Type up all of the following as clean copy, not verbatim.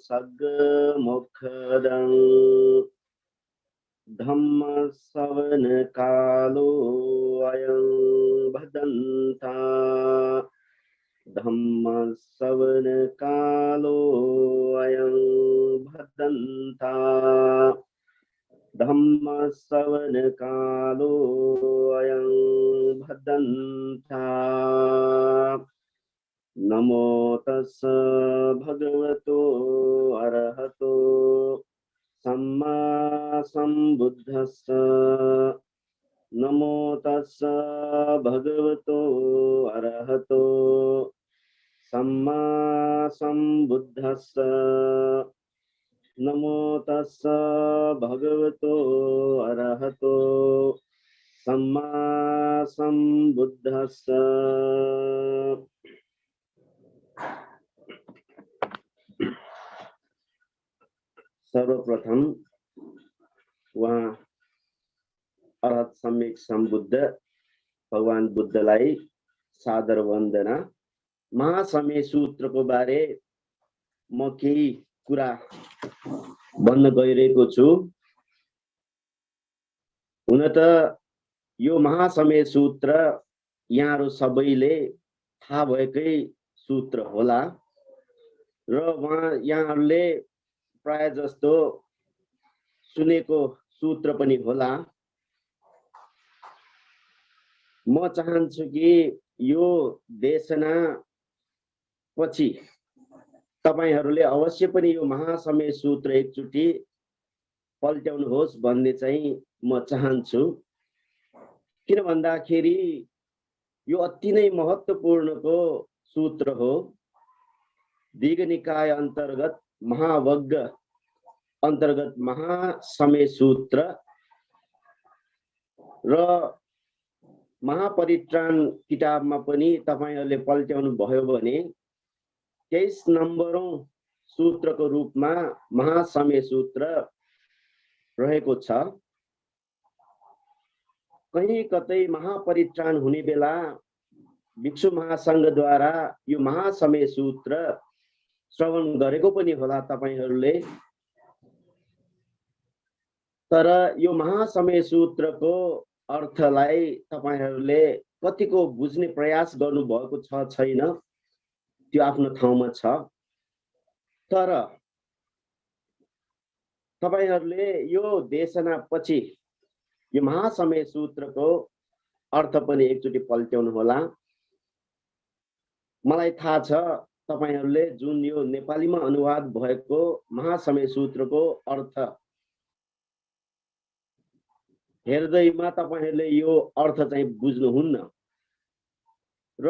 सग्गमुखदं धम्मश्रवणकालो अयं भदन्ता धम्मश्रवणकालो अयं भदन्ता धम्मश्रवणकालो अयं भदन्ता नमो तस्स भगवतो अरहतो सम्मा सम्बुद्धस्स नमो तस्स भगवतो अरहतो सम्मा सम्बुद्धस्स नमो तस्स भगवतो अरहतो सम्मा सम्बुद्धस्स। सर्वप्रथम वहाँ अरहत सम्यक सम्बुद्ध भगवान बुद्धलाई सादर वन्दना। महासमय सूत्रको बारे म केही कुरा भन्न गइरहेको छु। हुन त यो महासमय सूत्र यहाँहरु सबैले थाहा भएकै सूत्र होला र यहाँहरुले प्राय जस्तो सुनेको सूत्र पनि होला। म चाहन्छु कि यो देशना पछि तपाईहरुले अवश्य पनि यो महासमय सूत्र एकचोटी पल्ट्याउनुहोस् भन्ने चाहिँ म चाहन्छु। किन भन्दाखेरि यो अति नै महत्त्वपूर्णको सूत्र हो। दीघ निकाय अन्तर्गत महावग्ग अन्तर्गत महासमय सूत्र र महापरित्राण किताबमा पनि तपाईहरुले पल्ट्याउनु भयो भने 23 नम्बरौं सूत्रको रूपमा महासमय सूत्र रहेको छ। कहीं कतै महापरित्राण हुने बेला भिक्षु महासंघद्वारा यो महासमय सूत्र श्रवण गरेको पनि होला तपाईहरुले। तर यो महासमय सूत्रको अर्थलाई तपाईहरुले कतिको बुझ्ने प्रयास गर्नु भएको छ छैन त्यो आफ्नो ठाउँमा छ। तर तपाईहरुले यो देशना पछि यो महासमय सूत्रको अर्थ पनि एकचोटी पल्ट्याउनु होला। मलाई थाहा छ तपाईहरुले जुन यो नेपालीमा अनुवाद भएको महासमय सूत्रको अर्थ हेर्दैमा तपाईहरुले यो अर्थ चाहिँ बुझ्नुहुन्न र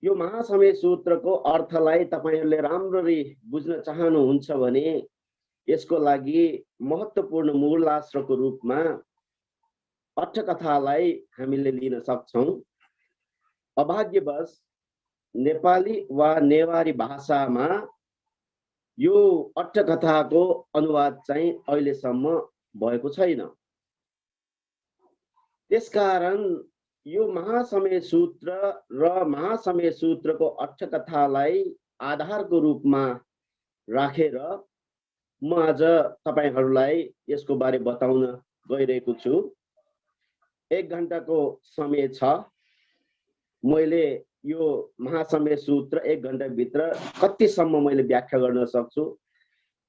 यो महासमय सूत्रको अर्थलाई तपाईहरुले राम्ररी बुझ्न चाहनुहुन्छ भने यसको लागि महत्त्वपूर्ण मूलाश्रको रूपमा अट्ठकथालाई हामीले लिन सक्छौं। अभाग्यवश नेपाली वा नेवारी भाषामा यो अट्ठकथाको अनुवाद चाहिँ अहिलेसम्म भएको छैन। त्यसकारण यो महासमय सूत्र र महासमय सूत्रको अट्ठकथालाई आधारको रूपमा राखेर म आज तपाईहरुलाई यसको बारे बताउन गइरहेको छु। 1 घण्टाको समय छ। मैले यो महासमय सूत्र 1 घण्टा भित्र कतिसम्म मैले व्याख्या गर्न सक्छु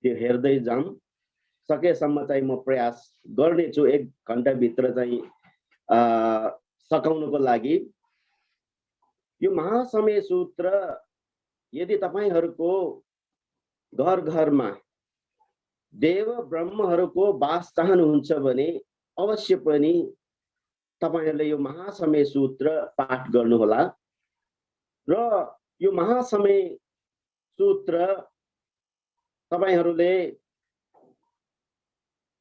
त्यो हेर्दै जाम। सकेसम्म चाहिँ म प्रयास गर्ने छु 1 घण्टा भित्र चाहिँ सकाउनको लागि। यो महासमय सूत्र यदि तपाईहरुको घर घरमा देव ब्रह्महरुको वास चाहनुहुन्छ भने अवश्य पनि तपाईहरुले यो महासमय सूत्र पाठ गर्नुहोला। र यो महासमय सूत्र तपाईहरुले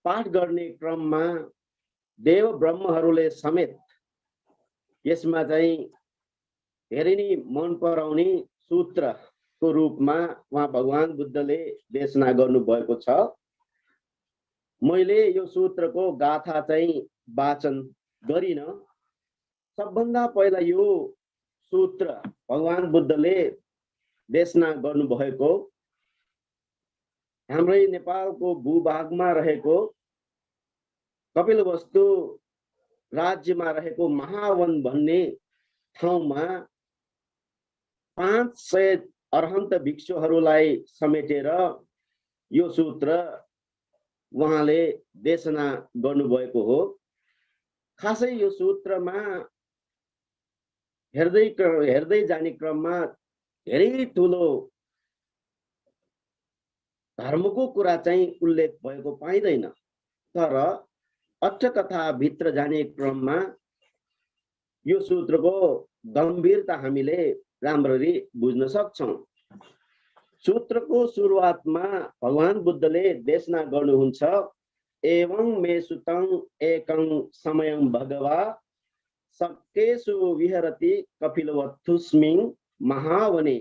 पाठ गर्ने क्रममा देव ब्रह्महरुले समेत यसमा चाहिँ धेरै नै मन पराउने सूत्रको रूपमा वहाँ भगवान बुद्धले देशना गर्नु भएको छ। मैले यो सूत्रको गाथा चाहिँ वाचन गरिन। सबभन्दा पहिला यो सूत्र भगवान बुद्धले देशना गर्नुभएको हाम्रै नेपालको भूभागमा रहेको कपिलवस्तु राज्यमा रहेको महावन भन्ने ठाउँमा 500 अरहन्त भिक्षुहरूलाई समेटेर यो सूत्र उहाँले देशना गर्नुभएको हो। खासै यो सूत्रमा हेर्दै जाने क्रममा धेरै ठुलो धर्मको कुरा चाहिँ उल्लेख भएको पाइँदैन, तर अट्टकथा भित्र जाने क्रममा यो सूत्रको गम्भीरता हामीले राम्ररी बुझ्न सक्छौं। सूत्रको सुरुवातमा भगवान बुद्धले देशना गर्नुहुन्छ, एवं मे सुतं एकं समयं भगवा सक्केषु विहरति कपिलवस्तुस्मिन् महावने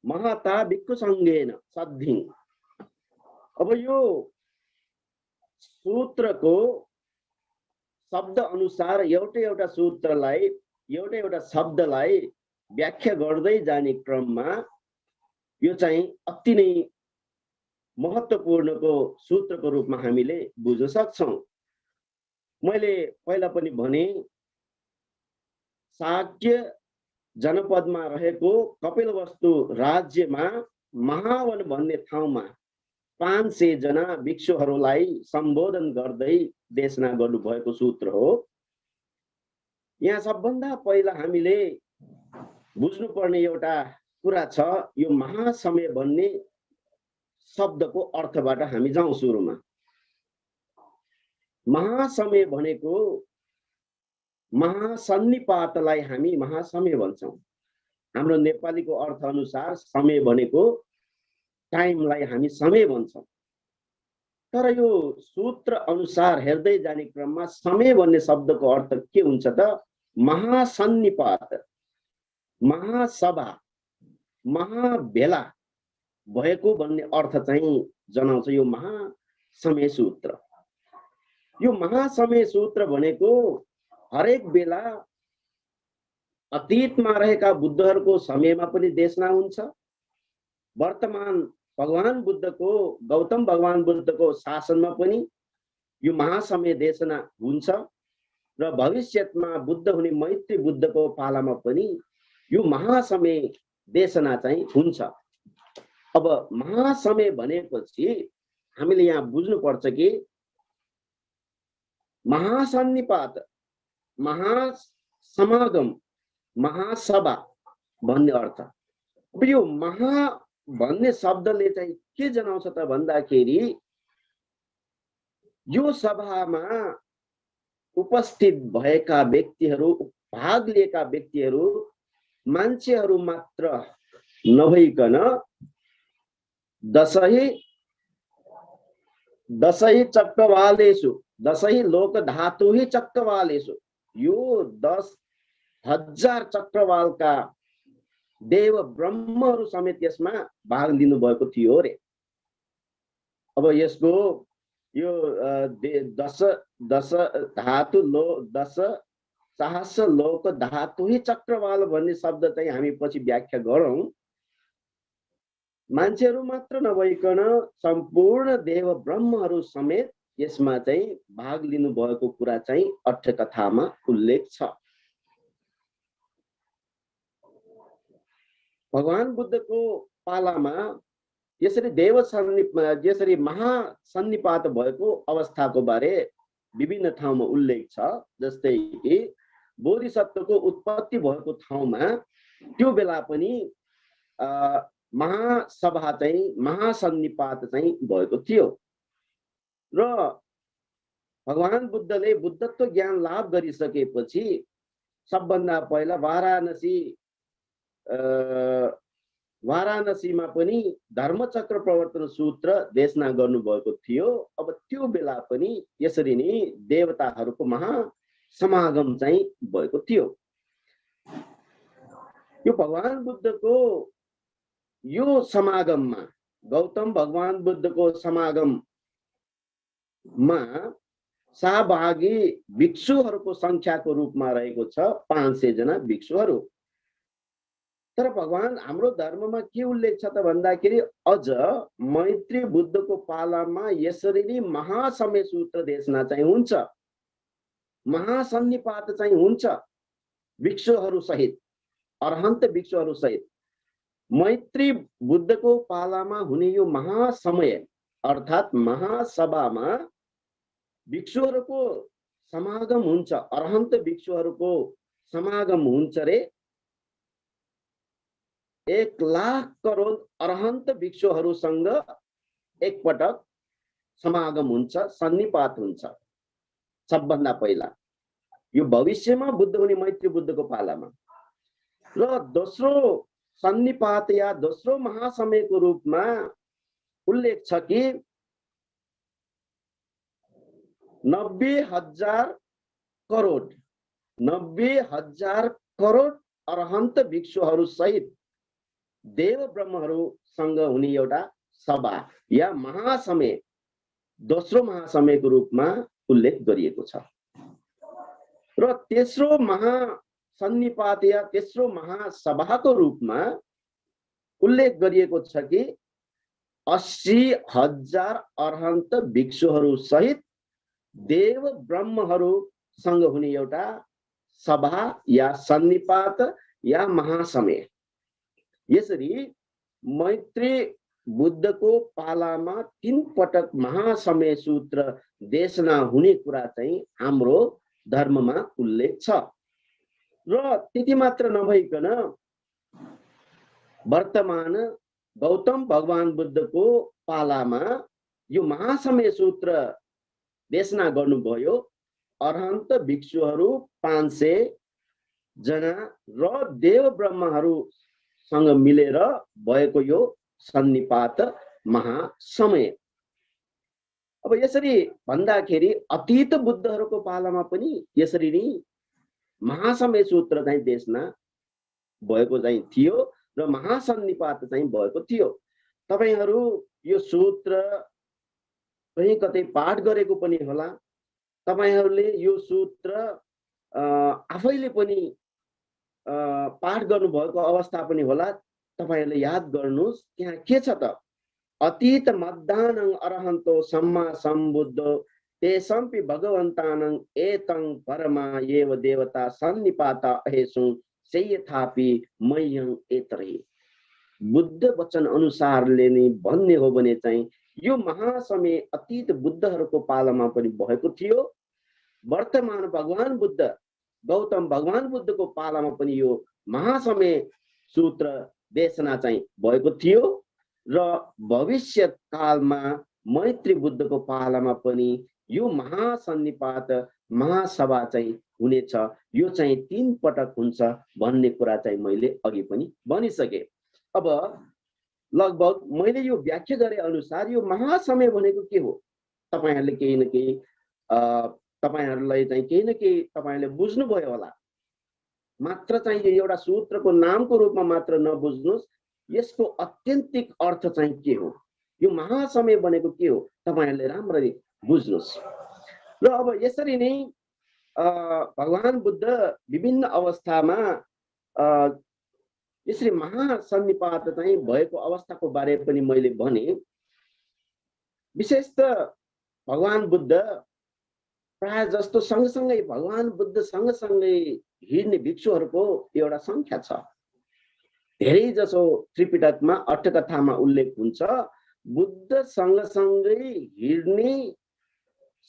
महता भिक्षु संघेन सद्धिं। अब यो सूत्रको शब्द अनुसार एउटा सूत्रलाई एउटा शब्दलाई व्याख्या गर्दै जाने क्रममा यो चाहिँ अति नै महत्त्वपूर्णको सूत्रको रूपमा हामीले बुझ्न सक्छौं। मैले पहिला पनि भने शाक्य जनपदमा रहेको कपिलवस्तु राज्यमा महावन भन्ने ठाउँमा 500 जना भिक्षुहरूलाई सम्बोधन गर्दै देशना गर्नुभएको सूत्र हो। यहाँ सबभन्दा पहिला हामीले बुझ्नुपर्ने एउटा कुरा छ, यो महासमय भन्ने शब्दको अर्थबाट हामी जाउँ। सुरुमा महासमय भनेको महासन्निपातलाई हामी महासमय भन्छौं। हाम्रो नेपालीको अर्थ अनुसार समय भनेको टाइमलाई हामी समय भन्छौं, तर यो सूत्र अनुसार हेर्दै जाने क्रममा समय भन्ने शब्दको अर्थ के हुन्छ त? महासन्निपात, महासभा, महाभेला भएको भन्ने अर्थ चाहिँ जनाउँछ यो महासमय सूत्र। यो महासमय सूत्र भनेको हरेक बेला अतीतमा रहेका बुद्धहरूको समयमा पनि देशना हुन्छ, वर्तमान भगवान बुद्धको गौतम भगवान बुद्धको शासनमा पनि यो महासमय देशना हुन्छ र भविष्यमा बुद्ध हुने मैत्री बुद्धको पालामा पनि यो महासमय देशना चाहिँ हुन्छ। अब महासमय भनेपछि हामीले यहाँ बुझ्नुपर्छ कि महासन्निपात, महासमागम, महासभा भन्ने अर्थ। अब यो महा भन्ने शब्दले चाहिँ के जनाउँछ त भन्दाखेरि यो सभामा उपस्थित भएका व्यक्तिहरू, भाग लिएका व्यक्तिहरू मान्छेहरू मात्र नभइकन दशै चक्रवालेषु, दशै लोक धातु ही चक्रवालेषु, यो 10,000 चक्रवालका देव ब्रह्महरू समेत यसमा भाग लिनु भएको थियो रे। अब यसको यो 10 सहस्र लोक धातु ही चक्रवाल भन्ने शब्द चाहिँ हामी पछि व्याख्या गरौं। मान्छेहरू मात्र नभइकन सम्पूर्ण देव ब्रह्महरू समेत यसमा चाहिँ भाग लिनु भएको कुरा चाहिँ अट्टकथामा उल्लेख छ। भगवान बुद्धको पालामा यसरी महासन्निपात भएको अवस्थाको बारे विभिन्न ठाउँमा उल्लेख छ। जस्तै कि बोधिसत्वको उत्पत्ति भएको ठाउँमा त्यो बेला पनि महासभा चाहिँ महासन्निपात चाहिँ भएको थियो र भगवान बुद्धले बुद्धत्व ज्ञान लाभ गरिसकेपछि सबभन्दा पहिला वाराणसीमा पनि धर्मचक्र प्रवर्तन सूत्र देशना गर्नुभएको थियो। अब त्यो बेला पनि यसरी नै देवताहरूको महासमागम चाहिँ भएको थियो। यो भगवान बुद्धको यो समागममा, गौतम भगवान बुद्धको समागममा सहभागी भिक्षुहरूको संख्याको रूपमा रहेको छ 500 जना भिक्षुहरू। तर भगवान हाम्रो धर्ममा के उल्लेख छ त भन्दाखेरि अझ मैत्री बुद्धको पालामा यसरी नै महासमय सूत्र देशना चाहिँ हुन्छ, महासन्निपात चाहिँ हुन्छ भिक्षुहरू सहित, अरहन्त भिक्षुहरू सहित। मैत्री बुद्धको पालामा हुने यो महासमय अर्थात् महासभामा भिक्षुहरूको समागम हुन्छ, अरहन्त भिक्षुहरूको समागम हुन्छ रे। 1 लाख करोड अरहन्त भिक्षुहरूसँग एकपटक समागम हुन्छ, सन्निपात हुन्छ। सबभन्दा पहिला यो भविष्यमा बुद्ध हुने मैत्री बुद्धको पालामा। र दोस्रो सन्निपात या दोस्रो महासमयको रूपमा उल्लेख छ कि 90,000 करोड 90,000 करोड अरहन्त भिक्षुहरू सहित देव ब्रह्महरूसँग हुने एउटा सभा या महासमय दोस्रो महासमयको रूपमा उल्लेख गरिएको छ। र तेस्रो महासन्निपात या तेस्रो महासभाको रूपमा उल्लेख गरिएको छ कि 80,000 अरहन्त भिक्षुहरू सहित देव ब्रह्महरूसँग हुने एउटा सभा या सन्निपात या महासमय। यसरी मैत्री बुद्धको पालामा 3 पटक महासमय सूत्र देशना हुने कुरा चाहिँ हाम्रो धर्ममा उल्लेख छ। र त्यति मात्र नभइकन वर्तमान गौतम भगवान बुद्धको पालामा यो महासमय सूत्र देशना गर्नुभयो। अरहन्त भिक्षुहरू 500 जना र देव ब्रह्महरूसँग मिलेर भएको यो सन्निपात महासमय। अब यसरी भन्दाखेरि अतीत बुद्धहरूको पालामा पनि यसरी नै महासमय सूत्र चाहिँ देशना भएको चाहिँ थियो र महासन्निपात चाहिँ भएको थियो। तपाईहरू यो सूत्र कहीँ कतै पाठ गरेको पनि होला, तपाईहरूले यो सूत्र आफैले पनि पाठ गर्नुभएको अवस्था पनि होला। तपाईहरूले याद गर्नुहोस् त्यहाँ के छ त, अतीत मद्दानं अरहन्तो सम्मा सम्बुद्धो तेसम्पि भगवन्तानं एतं परमा एव देवता सन्निपाता अहेसु सेयथापि मह्यं एतरे। बुद्ध वचन अनुसारले नै भन्ने हो भने चाहिँ यो महासमय अतीत बुद्धहरूको पालामा पनि भएको थियो। वर्तमान भगवान बुद्ध गौतम भगवान बुद्धको पालामा पनि यो महासमय सूत्र देशना चाहिँ भएको थियो र भविष्य कालमा मैत्री बुद्धको पालामा पनि यो महासन्निपात महासभा चाहिँ हुनेछ। यो चाहिँ 3 पटक हुन्छ भन्ने कुरा चाहिँ मैले अघि पनि भनिसके। अब लगभग मैले यो व्याख्या गरे अनुसार यो महासमय भनेको के हो, तपाईहरुले केही न केही तपाईहरुलाई चाहिँ केही न केही तपाईहरुले बुझ्नुभयो होला। मात्र चाहिँ यो एउटा सूत्रको नामको रूपमा मात्र नबुझ्नुस्, यसको अत्यन्तिक अर्थ चाहिँ के हो, यो महासमय भनेको के हो तपाईहरुले राम्ररी बुझ्नुस्। र अब यसरी नै भगवान बुद्ध विभिन्न अवस्थामा यसरी महासन्निपात चाहिँ भएको अवस्थाको बारे पनि मैले भने। विशेषतः भगवान बुद्ध प्राय जस्तो सँगसँगै भगवान बुद्ध सँगसँगै हिँड्ने भिक्षुहरूको एउटा संख्या छ। धेरै जसो त्रिपिटकमा अट्टकथामा उल्लेख हुन्छ, बुद्ध सँगसँगै हिँड्ने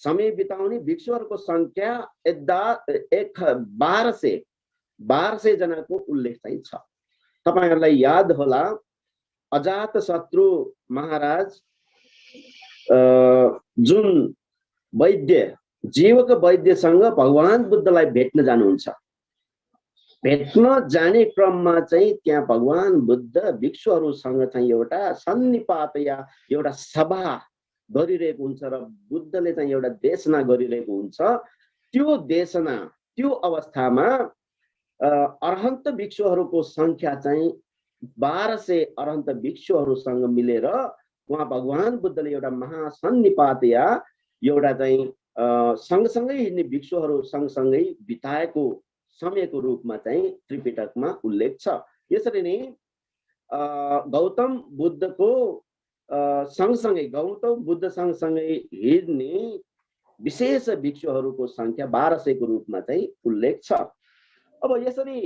समय बिताउने भिक्षुहरूको संख्या 1200 जनाको उल्लेख चाहिँ छ। तपाईहरुलाई याद होला अजातशत्रु महाराज जुन वैद्य जीवक वैद्यसँग भगवान बुद्धलाई भेट्न जानुहुन्छ। भेट्न जाने क्रममा चाहिँ त्यहाँ भगवान बुद्ध भिक्षुहरूसँग चाहिँ एउटा सन्निपात या एउटा सभा गरिरहेको हुन्छ र बुद्धले चाहिँ एउटा देशना गरिरहेको हुन्छ। त्यो देशना त्यो अवस्थामा अरहन्त भिक्षुहरूको संख्या चाहिँ 1200 अरहन्त भिक्षुहरूसँग मिलेर उहाँ भगवान बुद्धले एउटा महासन्निपात या एउटा चाहिँ सँगसँगै हिँड्ने भिक्षुहरू सँगसँगै बिताएको समयको रूपमा चाहिँ त्रिपिटकमा उल्लेख छ। यसरी नै गौतम बुद्धको सँगसँगै गौतम बुद्ध सँगसँगै हिँड्ने विशेष भिक्षुहरूको संख्या 1200 को रूपमा चाहिँ उल्लेख छ। अब यसरी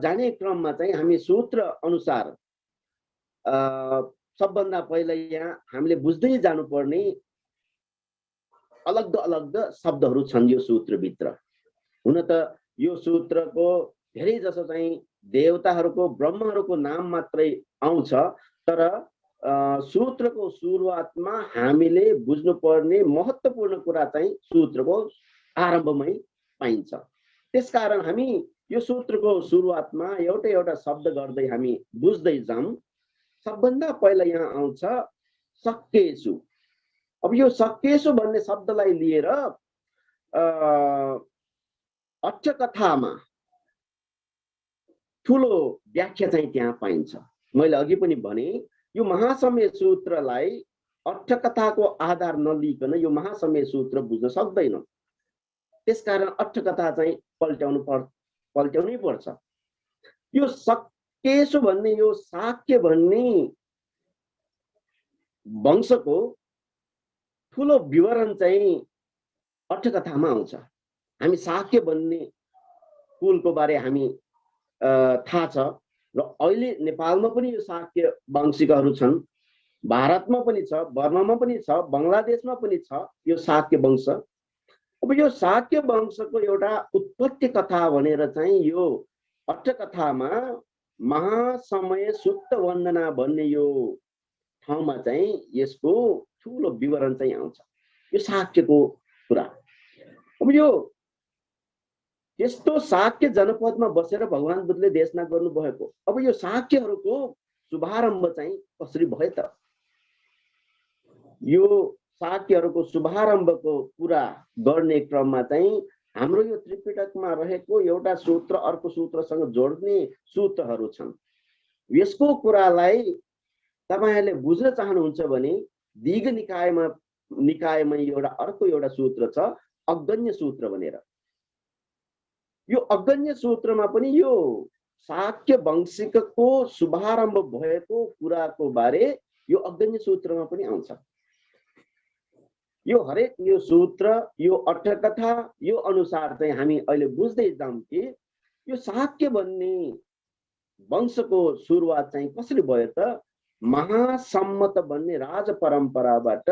जाने क्रममा चाहिँ हामी सूत्र अनुसार सबभन्दा पहिला यहाँ हामीले बुझ्दै जानुपर्ने अलग अलग शब्दहरू छन् यो सूत्रभित्र। हुन त यो सूत्रको धेरै जसो चाहिँ देवताहरूको ब्रह्महरूको नाम मात्रै आउँछ, तर सूत्रको सुरुवातमा हामीले बुझ्नुपर्ने महत्त्वपूर्ण कुरा चाहिँ सूत्रको आरम्भमै पाइन्छ। त्यसकारण हामी यो सूत्रको सुरुवातमा एउटा एउटा शब्द गर्दै हामी बुझ्दै जाऊँ। सबभन्दा पहिला यहाँ आउँछ सक्केसु। अब यो सक्केसु भन्ने शब्दलाई लिएर अट्ठकथामा ठुलो व्याख्या चाहिँ त्यहाँ पाइन्छ। मैले अघि पनि भने यो महासम्य सूत्रलाई अट्ठकथाको आधार नलिकन यो महासम्य सूत्र बुझ्न सक्दैन। त्यसकारण अट्ठकथा चाहिँ पल्ट्याउनै पर्छ। यो सक्केसु भन्ने यो शाक्य भन्ने वंशको ठुलो विवरण चाहिँ अट्ठकथामा आउँछ। हामी शाक्य भन्ने कुलको बारे हामी थाहा छ र अहिले नेपालमा पनि यो शाक्य वंशिकहरू छन्, भारतमा पनि छ, बर्मामा पनि छ, बङ्गलादेशमा पनि छ यो शाक्य वंश। अब यो शाक्य वंशको एउटा उत्पत्ति कथा भनेर चाहिँ यो अट्ठकथामा महासमय सुक्त वन्दना भन्ने यो ठाउँमा चाहिँ यसको ठुलो विवरण चाहिँ आउँछ, यो शाक्यको कुरा। अब यो यस्तो शाक्य जनपदमा बसेर भगवान बुद्धले देशना गर्नुभएको। अब यो शाक्यहरूको शुभारम्भ चाहिँ कसरी भयो त? यो शाक्यहरूको शुभारम्भको कुरा गर्ने क्रममा चाहिँ हाम्रो यो त्रिपिटकमा रहेको एउटा सूत्र अर्को सूत्रसँग जोड्ने सूत्रहरू छन्। यसको कुरालाई तपाईहरुले बुझ्न चाहनुहुन्छ भने दीघ निकायमा एउटा अर्को एउटा सूत्र छ अग्गन्य सूत्र भनेर। यो अग्गन्य सूत्रमा पनि यो शाक्य वंशिकको शुभारम्भ भएको कुराको बारे यो अग्गन्य सूत्रमा पनि आउँछ। यो हरेक यो सूत्र यो अट्ठकथा यो अनुसार चाहिँ हामी अहिले बुझ्दै जाऊँ कि यो शाक्य भन्ने वंशको सुरुवात चाहिँ कसरी भयो त? महासम्मत भन्ने राज परम्पराबाट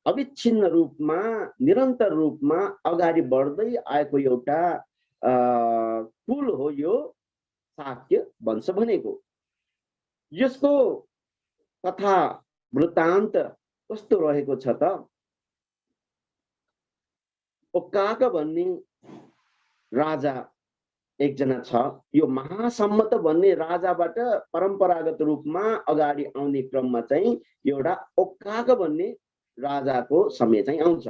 अविच्छिन्न रूपमा निरन्तर रूपमा अगाडि बढ्दै आएको एउटा कुल हो यो शाक्य वंश भनेको। यसको कथा वृत्तान्त कस्तो रहेको छ त? ओक्काक भन्ने राजा एकजना छ। यो महासम्मत भन्ने राजाबाट परम्परागत रूपमा अगाडि आउने क्रममा चाहिँ एउटा ओक्काक भन्ने राजाको समय चाहिँ आउँछ।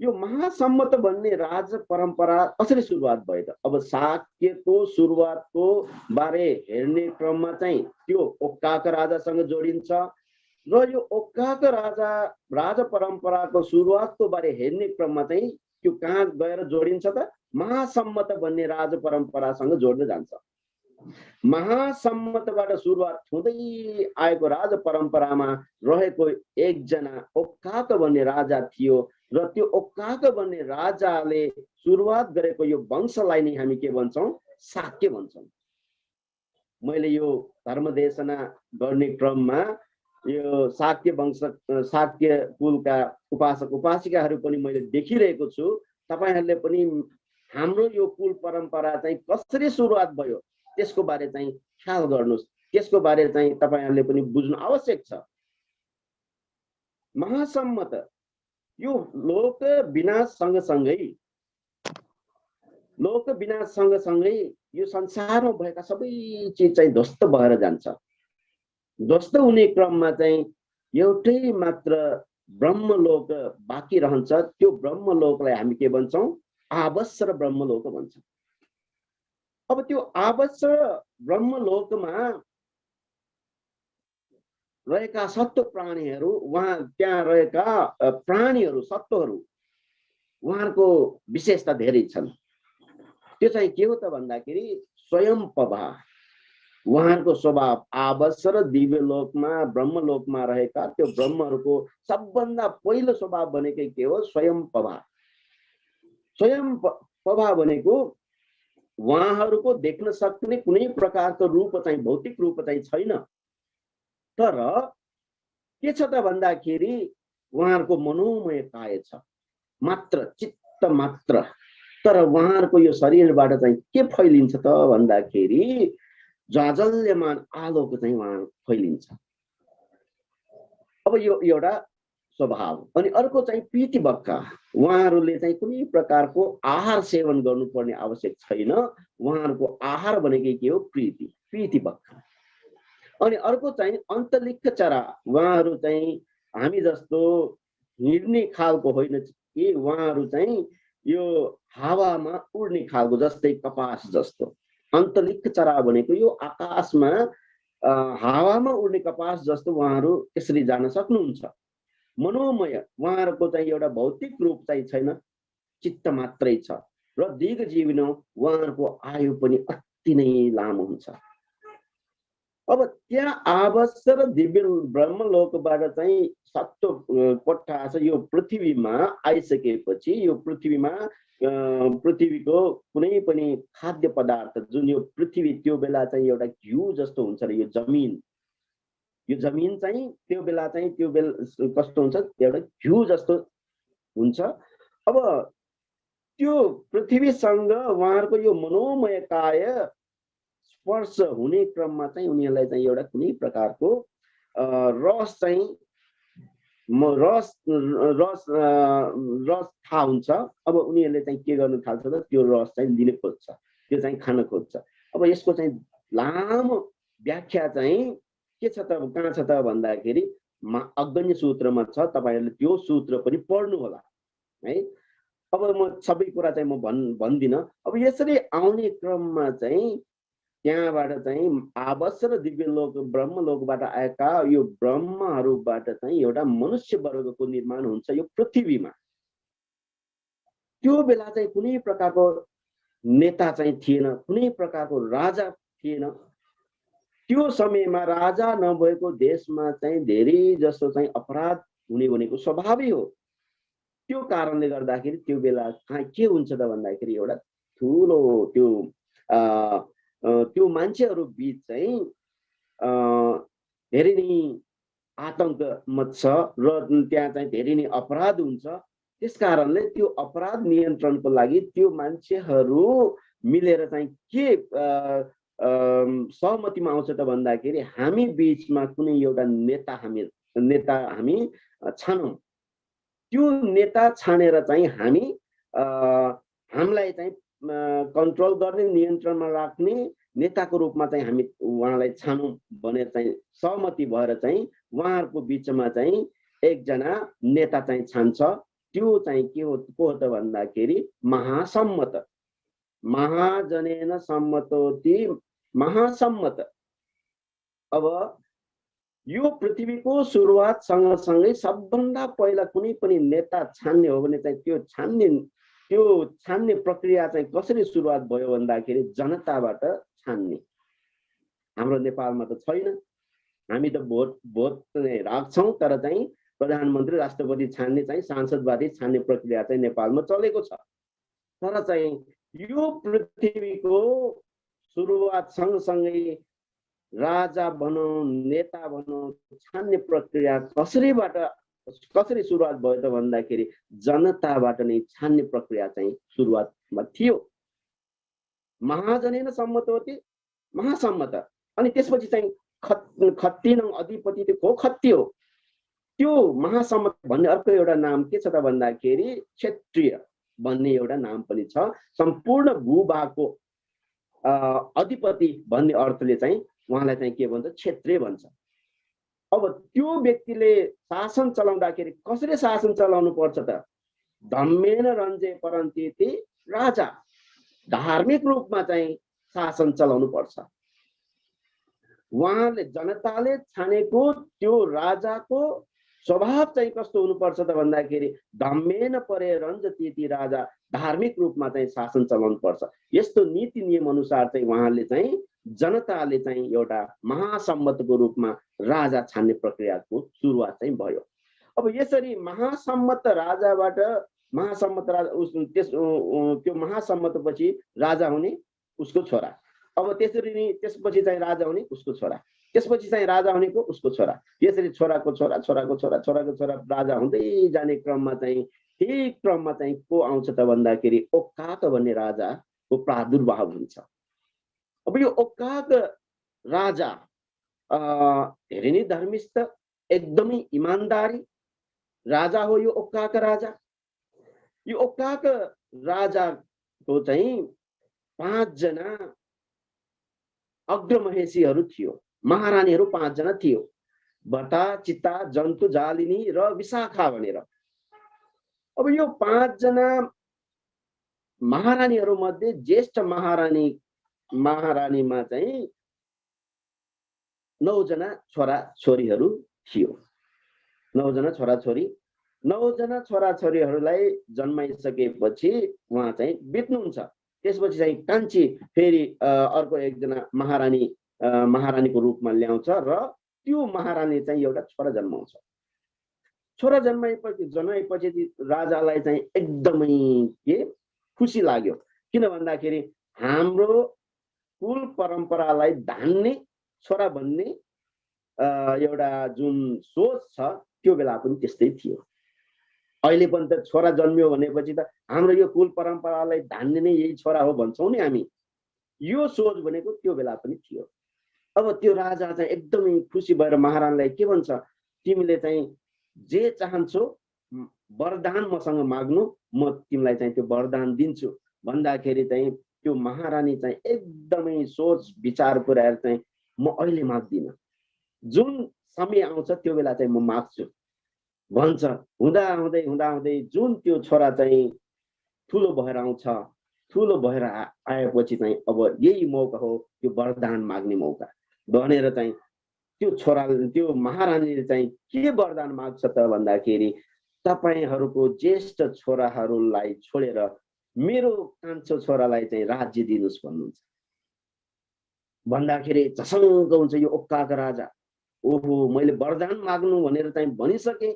यो महासम्मत भन्ने राज परम्परा कसरी सुरुवात भयो त? अब शाक्यको सुरुवातको बारे हेर्ने क्रममा चाहिँ त्यो ओक्काक राजासँग जोडिन्छ र यो ओक्काक राज परम्पराको सुरुवातको बारे हेर्ने क्रममा चाहिँ त्यो कहाँ गएर जोडिन्छ त? महासम्मत भन्ने राज परम्परासँग जोड्दै जान्छ। महासम्मतबाट सुरुवात हुँदै आएको राज परम्परामा रहेको एकजना ओक्काक भन्ने राजा थियो र त्यो ओक्काक भन्ने राजाले सुरुवात गरेको यो वंशलाई नै हामी के भन्छौं? शाक्य भन्छौं। मैले यो धर्मदेशना गर्ने क्रममा यो शाक्य वंश शाक्य कुलका उपासक उपासिकाहरू पनि मैले देखिरहेको छु। तपाईहरुले पनि हाम्रो यो कुल परम्परा चाहिँ कसरी सुरुवात भयो त्यसको बारे चाहिँ ख्याल गर्नुस्। त्यसको बारे चाहिँ तपाईहरुले पनि बुझ्नु आवश्यक छ। महासम्मत यो लोक विनाश सँगसँगै यो संसारमा भएका सबै चीज चाहिँ ध्वस्त भएर जान्छ। ध्वस्त हुने क्रममा चाहिँ एउटै मात्र ब्रह्मलोक बाँकी रहन्छ। त्यो ब्रह्मलोकलाई हामी के भन्छौं? आबस्र ब्रह्मलोक भन्छौं। अब त्यो आबस्र ब्रह्मलोकमा रहेका सत्व प्राणीहरू त्यहाँ रहेका प्राणीहरू सत्वहरू उहाँहरूको विशेषता धेरै छन्। त्यो चाहिँ के हो त भन्दाखेरि स्वयं प्रभा, उहाँहरूको स्वभाव आवास र दिव्य लोकमा ब्रह्मलोकमा रहेका त्यो ब्रह्महरूको सबभन्दा पहिलो स्वभाव भनेकै के हो? स्वयं प्रभा। स्वयं प्रभा भनेको उहाँहरूको देख्न सक्ने कुनै प्रकारको रूप चाहिँ भौतिक रूप चाहिँ छैन, तर के छ त भन्दाखेरि उहाँहरूको मनोमय काय छ मात्र, चित्त मात्र। तर उहाँहरूको यो शरीरबाट चाहिँ के फैलिन्छ त भन्दाखेरि जाजल्यमान आलोक चाहिँ उहाँ फैलिन्छ। अब यो एउटा स्वभाव। अनि अर्को चाहिँ प्रीतिवक्का, उहाँहरूले चाहिँ कुनै प्रकारको आहार सेवन गर्नुपर्ने आवश्यक छैन, उहाँहरूको आहार भनेकै के हो? प्रीति, प्रीतिवक्का। अनि अर्को चाहिँ अन्तलिक्ष चरा, उहाँहरू चाहिँ हामी जस्तो हिँड्ने खालको होइन कि उहाँहरू चाहिँ यो हावामा उड्ने खालको, जस्तै कपास जस्तो। अन्तलिक्ष चरा भनेको यो आकाशमा हावामा उड्ने कपास जस्तो उहाँहरू यसरी जान सक्नुहुन्छ। मनोमय, उहाँहरूको चाहिँ एउटा भौतिक रूप चाहिँ छैन, चित्त मात्रै छ। र दीर्घजीवी उहाँहरूको आयु पनि अति नै लामो हुन्छ। अब त्यहाँ आवास र दिव्य ब्रह्मलोकबाट चाहिँ सत्व कोठा छ यो पृथ्वीमा आइसकेपछि, यो पृथ्वीमा पृथ्वीको कुनै पनि खाद्य पदार्थ जुन यो पृथ्वी त्यो बेला चाहिँ एउटा घिउ जस्तो हुन्छ र यो जमिन चाहिँ त्यो बेला कस्तो हुन्छ? एउटा घिउ जस्तो हुन्छ। अब त्यो पृथ्वीसँग उहाँहरूको यो मनोमय काय स्पर्श हुने क्रममा चाहिँ उनीहरूलाई चाहिँ एउटा कुनै प्रकारको रस चाहिँ रस थाहा हुन्छ। अब उनीहरूले चाहिँ के गर्नु थाल्छ त? त्यो रस चाहिँ लिन खोज्छ, त्यो चाहिँ खान खोज्छ। अब यसको चाहिँ लामो व्याख्या चाहिँ के छ त, कहाँ छ त भन्दाखेरि अग्नि सूत्रमा छ। तपाईहरुले त्यो सूत्र पनि पढ्नु होला है। अब म सबै कुरा चाहिँ म भन्दिन। अब यसरी आउने क्रममा चाहिँ त्यहाँबाट चाहिँ आवास र दिव्य लोक ब्रह्मलोकबाट आएका यो ब्रह्महरूबाट चाहिँ एउटा मनुष्य वर्गको निर्माण हुन्छ यो पृथ्वीमा। त्यो बेला चाहिँ कुनै प्रकारको नेता चाहिँ थिएन, कुनै प्रकारको राजा थिएन। त्यो समयमा राजा नभएको देशमा चाहिँ धेरै जस्तो चाहिँ अपराध हुने भनेको स्वाभाविक हो। त्यो कारणले गर्दाखेरि त्यो बेला के हुन्छ त भन्दाखेरि एउटा ठुलो त्यो मान्छेहरू बीच चाहिँ धेरै नै आतंक मच्छ र त्यहाँ चाहिँ धेरै नै अपराध हुन्छ। त्यसकारणले त्यो अपराध नियन्त्रणको लागि त्यो मान्छेहरू मिलेर चाहिँ के सहमतिमा आउँछ त भन्दाखेरि हामी बीचमा कुनै एउटा नेता हामी छानौं। त्यो नेता छानेर चाहिँ हामी हामीलाई चाहिँ कन्ट्रोल गर्ने, नियन्त्रणमा राख्ने नेताको रूपमा चाहिँ हामी उहाँलाई छानौं भनेर चाहिँ सहमति भएर चाहिँ उहाँहरूको बीचमा चाहिँ एकजना नेता चाहिँ छान्छ। त्यो चाहिँ के हो त भन्दाखेरि महासम्मत, महाजनेन सम्मतोति महासम्मत। अब यो पृथ्वीको सुरुवात सँगसँगै सबभन्दा पहिला कुनै पनि नेता छान्ने हो भने चाहिँ त्यो छान्ने प्रक्रिया चाहिँ कसरी सुरुवात भयो भन्दाखेरि जनताबाट छान्ने। हाम्रो नेपालमा त छैन, हामी त भोट राख्छौं, तर चाहिँ प्रधानमन्त्री राष्ट्रपति छान्ने चाहिँ सांसदवादी छान्ने प्रक्रिया चाहिँ नेपालमा चलेको छ। तर चाहिँ यो पृथ्वीको सुरुवात सँगसँगै राजा भनौं, नेता भनौं, छान्ने प्रक्रिया कसरी सुरुवात भयो त भन्दाखेरि जनताबाट नै छान्ने प्रक्रिया चाहिँ सुरुवातमा थियो। महाजनेन सम्मतोति महासम्मत। अनि त्यसपछि चाहिँ खत्तीनं अधिपति त्यो खत्ती हो। त्यो महासम्मत भन्ने अर्को एउटा नाम के छ त भन्दाखेरि क्षेत्रीय भन्ने एउटा नाम पनि छ। सम्पूर्ण भूभागको अधिपति भन्ने अर्थले चाहिँ उहाँलाई चाहिँ के भन्छ? क्षेत्रीय भन्छ। अब त्यो व्यक्तिले शासन चलाउँदाखेरि कसरी शासन चलाउनु पर्छ त? धम्मेन रञ्जे परन्तीति राजा, धार्मिक रूपमा चाहिँ शासन चलाउनु पर्छ। उहाँले जनताले छानेको त्यो राजाको स्वभाव चाहिँ कस्तो हुनुपर्छ त भन्दाखेरि धम्मेन परे रञ्जतीति राजा, धार्मिक रूपमा चाहिँ शासन चलाउनु पर्छ। यस्तो नीति नियम अनुसार चाहिँ उहाँले चाहिँ जनताले चाहिँ एउटा महासम्मतको रूपमा राजा छान्ने प्रक्रियाको सुरुवात चाहिँ भयो। अब यसरी महासम्मत राजाबाट महासम्मत राजा त्यो महासम्मतपछि राजा हुने उसको छोरा, अब त्यसरी नै त्यसपछि चाहिँ राजा हुने उसको छोरा, त्यसपछि चाहिँ राजा हुनेको उसको छोरा, यसरी छोराको छोरा छोराको छोरा छोराको छोरा राजा हुँदै जाने क्रममा चाहिँ त्यही क्रममा चाहिँ को आउँछ त भन्दाखेरि ओक्काक भन्ने राजाको प्रादुर्भाव हुन्छ। अब यो ओक्काक राजा धेरै नै धर्मिष्ठ, एकदमै इमानदारी राजा हो यो ओक्काक राजा। यो ओक्काक राजाको चाहिँ 5 जना अग्रमहेशीहरू थियो, महारानीहरू 5 जना थियो, भट्टा, चित्ता, जन्तु, जालिनी र विशाखा भनेर। अब यो 5 जना महारानीहरू मध्ये ज्येष्ठ महारानीमा चाहिँ 9 जना छोरा छोरीहरू थियो, 9 जना छोरा छोरी। 9 जना छोरा छोरीहरूलाई जन्माइसकेपछि उहाँ चाहिँ बित्नुहुन्छ। त्यसपछि चाहिँ कान्छी फेरि अर्को एकजना महारानीको रूपमा ल्याउँछ र त्यो महारानी चाहिँ एउटा छोरा जन्माउँछ। छोरा जन्माएपछि राजालाई चाहिँ एकदमै के खुसी लाग्यो, किन भन्दाखेरि हाम्रो कुल परम्परालाई धान्ने छोरा भन्ने एउटा जुन सोच छ त्यो बेला पनि त्यस्तै थियो। अहिले पनि त छोरा जन्मियो भनेपछि त हाम्रो यो कुल परम्परालाई धान्ने नै यही छोरा हो भन्छौँ नि हामी, यो सोच भनेको त्यो बेला पनि थियो। अब त्यो राजा चाहिँ एकदमै खुसी भएर महारानीलाई के भन्छ, तिमीले चाहिँ जे चाहन्छौ वरदान मसँग माग्नु, म तिमीलाई चाहिँ त्यो वरदान दिन्छु भन्दाखेरि चाहिँ त्यो महारानी चाहिँ एकदमै सोच विचार पुर्याएर चाहिँ म अहिले माग्दिनँ, जुन समय आउँछ त्यो बेला चाहिँ म माग्छु भन्छ। हुँदा जुन त्यो छोरा चाहिँ ठुलो भएर आउँछ, ठुलो भएर आएपछि चाहिँ अब यही मौका हो त्यो वरदान माग्ने मौका भनेर चाहिँ त्यो छोराले त्यो महारानीले चाहिँ के वरदान माग्छ त भन्दाखेरि तपाईहरूको ज्येष्ठ छोराहरूलाई छोडेर मेरो कान्छो छोरालाई चाहिँ राज्य दिनुस् भन्नुहुन्छ। भन्दाखेरि झसङ्ग हुन्छ यो ओक्काक राजा, ओहो मैले वरदान माग्नु भनेर चाहिँ भनिसके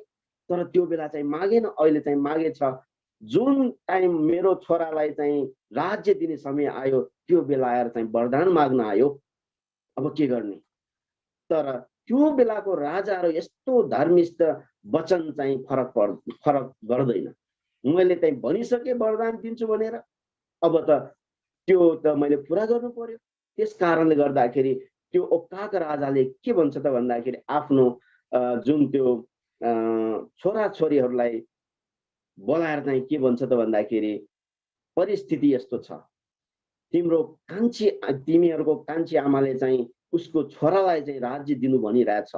तर त्यो बेला चाहिँ मागेन, अहिले चाहिँ मागेछ। जुन टाइम मेरो छोरालाई चाहिँ राज्य दिने समय आयो त्यो बेला आएर चाहिँ वरदान माग्न आयो, अब के गर्ने। तर त्यो बेलाको राजाहरू यस्तो धर्मिष्ठ, वचन चाहिँ फरक गर्दैन। मैले चाहिँ भनिसके वरदान दिन्छु भनेर, अब त त्यो त मैले पुरा गर्नु पर्यो। त्यस कारणले गर्दाखेरि त्यो ओक्काक राजाले के भन्छ त भन्दाखेरि आफ्नो जुन त्यो छोरा छोरीहरूलाई बोलाएर चाहिँ के भन्छ त भन्दाखेरि परिस्थिति यस्तो छ, तिमीहरूको कान्छी आमाले चाहिँ उसको छोरालाई चाहिँ राज्य दिनु भनिरहेछ,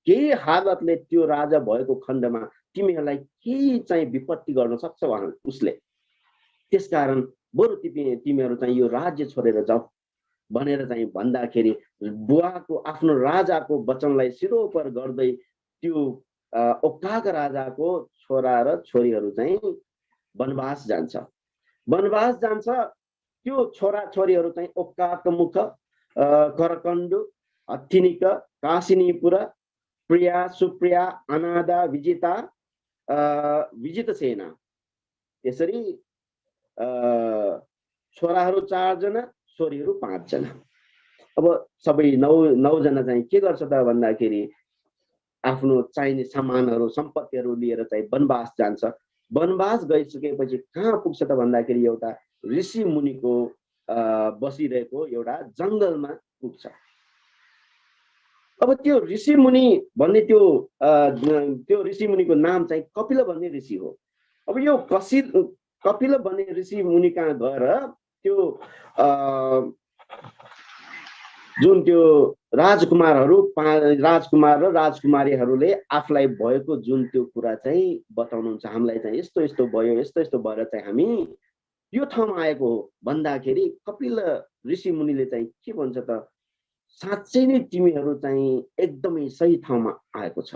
केही हालतले त्यो राजा भएको खण्डमा तिमीहरूलाई केही चाहिँ विपत्ति गर्न सक्छ उसले, त्यसकारण बरु तिमीहरू चाहिँ यो राज्य छोडेर जाऊ भनेर चाहिँ भन्दाखेरि बुवाको आफ्नो राजाको वचनलाई सिरोपर गर्दै त्यो ओक्काक राजाको छोरा र छोरीहरू चाहिँ वनवास जान्छ। त्यो छोरा छोरीहरू चाहिँ ओक्काक मुख, करकण्डु, हत्थिनिक, कासिनीपुर, प्रिया, सुप्रिया, अनादा, विजिता, विजितसेना, यसरी छोराहरू 4 जना, छोरीहरू 5 जना। अब सबै 9 जना चाहिँ के गर्छ त भन्दाखेरि आफ्नो चाहिने सामानहरू सम्पत्तिहरू लिएर चाहिँ वनवास जान्छ। वनवास गइसकेपछि कहाँ पुग्छ त भन्दाखेरि एउटा ऋषि मुनिको बसिरहेको एउटा जङ्गलमा पुग्छ। अब त्यो ऋषि मुनि भन्ने त्यो ऋषि मुनिको नाम चाहिँ कपिल भन्ने ऋषि हो। अब यो कपिल भन्ने ऋषि मुनि कहाँ गएर त्यो जुन त्यो राजकुमार र राजकुमारीहरूले आफूलाई भएको जुन त्यो कुरा चाहिँ बताउनुहुन्छ, हामीलाई चाहिँ यस्तो यस्तो भयो, यस्तो यस्तो भएर चाहिँ हामी यो ठाउँमा आएको हो भन्दाखेरि कपिल ऋषि मुनिले चाहिँ के भन्छ त, साँच्चै नै तिमीहरू चाहिँ एकदमै सही ठाउँमा आएको छ।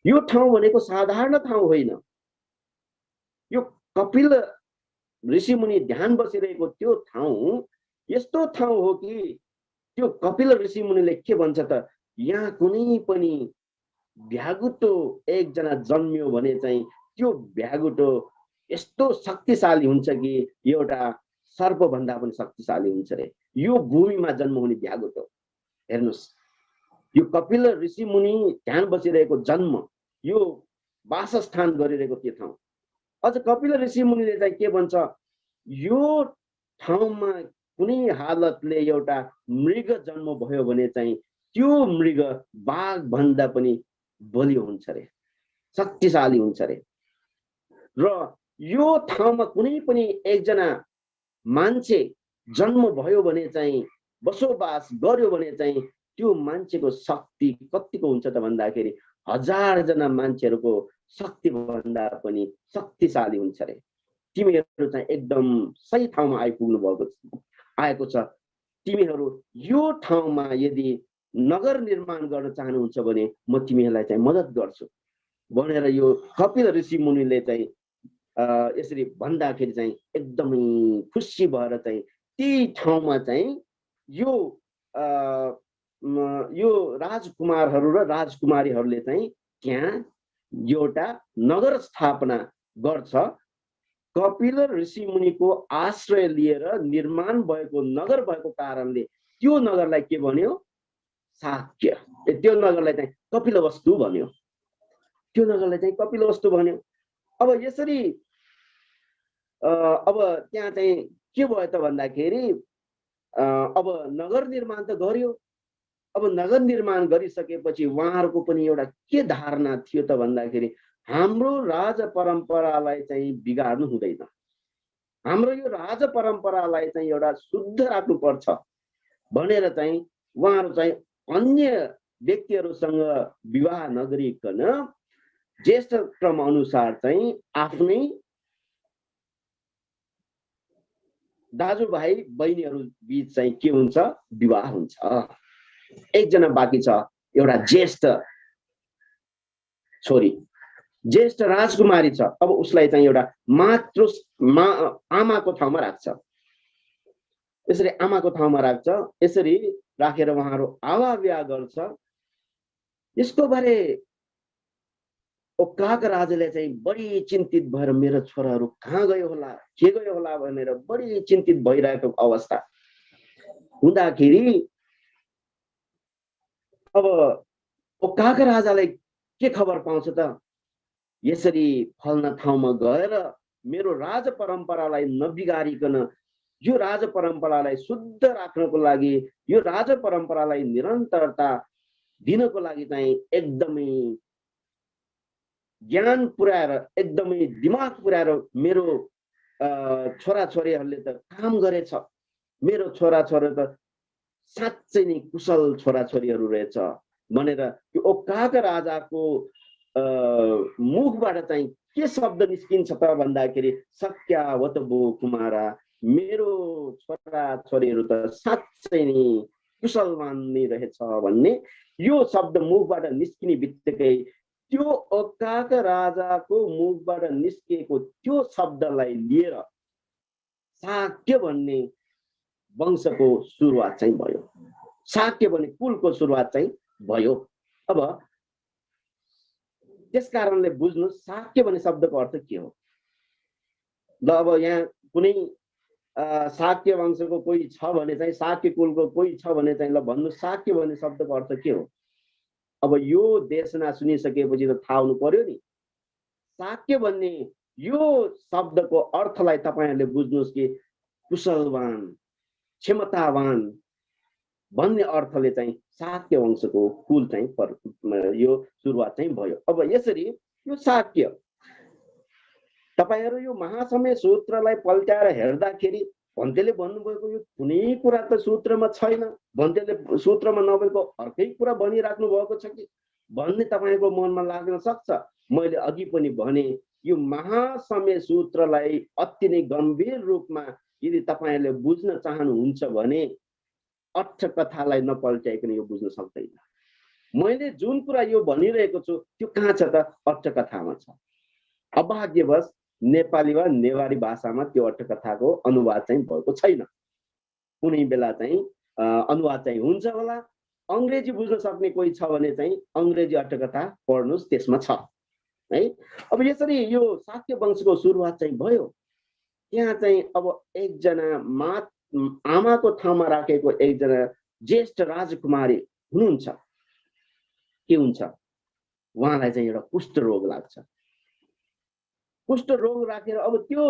यो ठाउँ भनेको साधारण ठाउँ होइन। यो कपिल ऋषिमुनि ध्यान बसिरहेको त्यो ठाउँ यस्तो ठाउँ हो कि त्यो कपिल ऋषिमुनिले के भन्छ त, यहाँ कुनै पनि भ्यागुटो एकजना जन्मियो भने चाहिँ त्यो भ्यागुटो यस्तो शक्तिशाली हुन्छ कि एउटा सर्पभन्दा पनि शक्तिशाली हुन्छ रे। यो भूमिमा जन्म हुने भ्यागुटो हेर्नुस्, यो कपिल ऋषिमुनि ध्यान बसिरहेको जन्म, यो वासस्थान गरिरहेको त्यो ठाउँ। अझ कपिल ऋषिमुनिले चाहिँ के भन्छ, यो ठाउँमा कुनै हालतले एउटा मृग जन्म भयो भने चाहिँ त्यो मृग बाघ भन्दा पनि बलियो हुन्छ रे, शक्तिशाली हुन्छ रे। र यो ठाउँमा कुनै पनि एकजना मान्छे जन्म भयो भने चाहिँ, बसोबास गर्यो भने चाहिँ त्यो मान्छेको शक्ति कतिको हुन्छ त भन्दाखेरि 1000 जना मान्छेहरूको शक्ति भन्दा पनि शक्तिशाली हुन्छ रे। तिमीहरू चाहिँ एकदम सही ठाउँमा आएको छ। तिमीहरू यो ठाउँमा यदि नगर निर्माण गर्न चाहनुहुन्छ भने म तिमीहरूलाई चाहिँ मद्दत गर्छु भनेर यो कपिल ऋषि मुनिले चाहिँ यसरी भन्दाखेरि चाहिँ एकदमै खुसी भएर चाहिँ ती ठाउँमा चाहिँ यो राजकुमारहरू र राजकुमारीहरूले चाहिँ त्यहाँ एउटा नगर स्थापना गर्छ। कपिल ऋषि मुनिको आश्रय लिएर निर्माण भएको नगर भएको कारणले त्यो नगरलाई के भन्यो, शाक्य। त्यो नगरलाई चाहिँ कपिलवस्तु भन्यो, त्यो नगरलाई चाहिँ कपिलवस्तु भन्यो। अब यसरी अब त्यहाँ चाहिँ के भयो त भन्दाखेरि अब नगर निर्माण त गर्यो। अब नगर निर्माण गरिसकेपछि उहाँहरूको पनि एउटा के धारणा थियो त भन्दाखेरि हाम्रो राज परम्परालाई चाहिँ बिगार्नु हुँदैन, हाम्रो यो राज परम्परालाई चाहिँ एउटा शुद्ध राख्नुपर्छ भनेर चाहिँ उहाँहरू चाहिँ अन्य व्यक्तिहरूसँग विवाह नगरिकन ज्येष्ठ क्रम अनुसार चाहिँ आफ्नै दाजुभाइ बहिनीहरू बीच चाहिँ के हुन्छ, विवाह हुन्छ। एकजना बाँकी छ, एउटा ज्येष्ठ छोरी, ज्येष्ठ राजकुमारी छ। अब उसलाई चाहिँ एउटा आमाको ठाउँमा राख्छ। यसरी आमाको ठाउँमा राख्छ। यसरी राखेर उहाँहरू आवा विवाह गर्छ। यसको बारे ओक्काक राजाले चाहिँ बढी चिन्तित भएर मेरो छोराहरू कहाँ गयो होला, के गयो होला भनेर बढी चिन्तित भइरहेको अवस्था हुँदाखेरि अब ओक्काक राजाले के खबर पाउँछ त, यसरी फल्ना ठाउँमा गएर मेरो राज परम्परालाई नबिगारिकन यो राज परम्परालाई शुद्ध राख्नको लागि, यो राज परम्परालाई निरन्तरता दिनको लागि चाहिँ एकदमै ज्ञान पुर्याएर, एकदमै दिमाग पुर्याएर मेरो छोराछोरीहरूले त काम गरेछ। मेरो छोराछोरी त साँच्चै नै कुशल छोराछोरीहरू रहेछ भनेर यो ओक्काक राजाको मुखबाट चाहिँ के शब्द निस्किन्छ त भन्दाखेरि सक्यावतबो कुमारा, मेरो छोराछोरीहरू त साँच्चै नै कुशलवान नै रहेछ भन्ने यो शब्द मुखबाट निस्किने बित्तिकै त्यो ओक्काक राजाको मुखबाट निस्किएको त्यो शब्दलाई लिएर शाक्य भन्ने वंशको सुरुवात चाहिँ भयो। शाक्य भन्ने कुलको सुरुवात चाहिँ भयो। अब त्यस कारणले बुझ्नु शाक्य भन्ने शब्दको अर्थ के हो। ल अब यहाँ कुनै शाक्य वंशको कोही छ भने चाहिँ, शाक्य कुलको कोही छ भने चाहिँ ल भन्नु शाक्य भन्ने शब्दको अर्थ के हो। अब यो देशना सुनिसकेपछि त थाहा हुनु पर्यो नि। शाक्य भन्ने यो शब्दको अर्थलाई तपाईहरुले बुझ्नुस् कि कुशलवान, क्षमतावान भन्ने अर्थले चाहिँ शाक्य वंशको कुल चाहिँ यो सुरुवात चाहिँ भयो। अब यसरी यो शाक्य तपाईहरु यो महासमय सूत्रलाई पल्ट्याएर हेर्दाखेरि भन्तेले भन्नुभएको यो कुनै कुरा त सूत्रमा छैन, भन्तेले सूत्रमा नभएको अर्कै कुरा भनिराख्नु भएको छ कि भन्ने तपाईको मनमा लाग्न सक्छ। मैले अघि पनि भने यो महासमय सूत्रलाई अति नै गम्भीर रूपमा यदि तपाईहरुले बुझ्न चाहनुहुन्छ भने अठ कथालाई नपल्ट्याइकन यो बुझ्न सक्दैन। मैले जुन कुरा यो भनिरहेको छु त्यो कहाँ छ त? अट्टकथामा छ। अभाग्यवश नेपाली वा नेवारी भाषामा त्यो अट्टकथाको अनुवाद चाहिँ भएको छैन। कुनै बेला चाहिँ अनुवाद चाहिँ हुन्छ होला। अङ्ग्रेजी बुझ्न सक्ने कोही छ भने चाहिँ अङ्ग्रेजी अट्टकथा पढ्नुस्, त्यसमा छ है। अब यसरी यो शाक्य वंशको सुरुवात चाहिँ भयो। त्यहाँ चाहिँ अब एकजना आमाको ठाउँमा राखेको एकजना ज्येष्ठ राजकुमारी हुनुहुन्छ। के हुन्छ? उहाँलाई चाहिँ एउटा कुष्ठ रोग लाग्छ। कुष्ठ रोग राखेर अब त्यो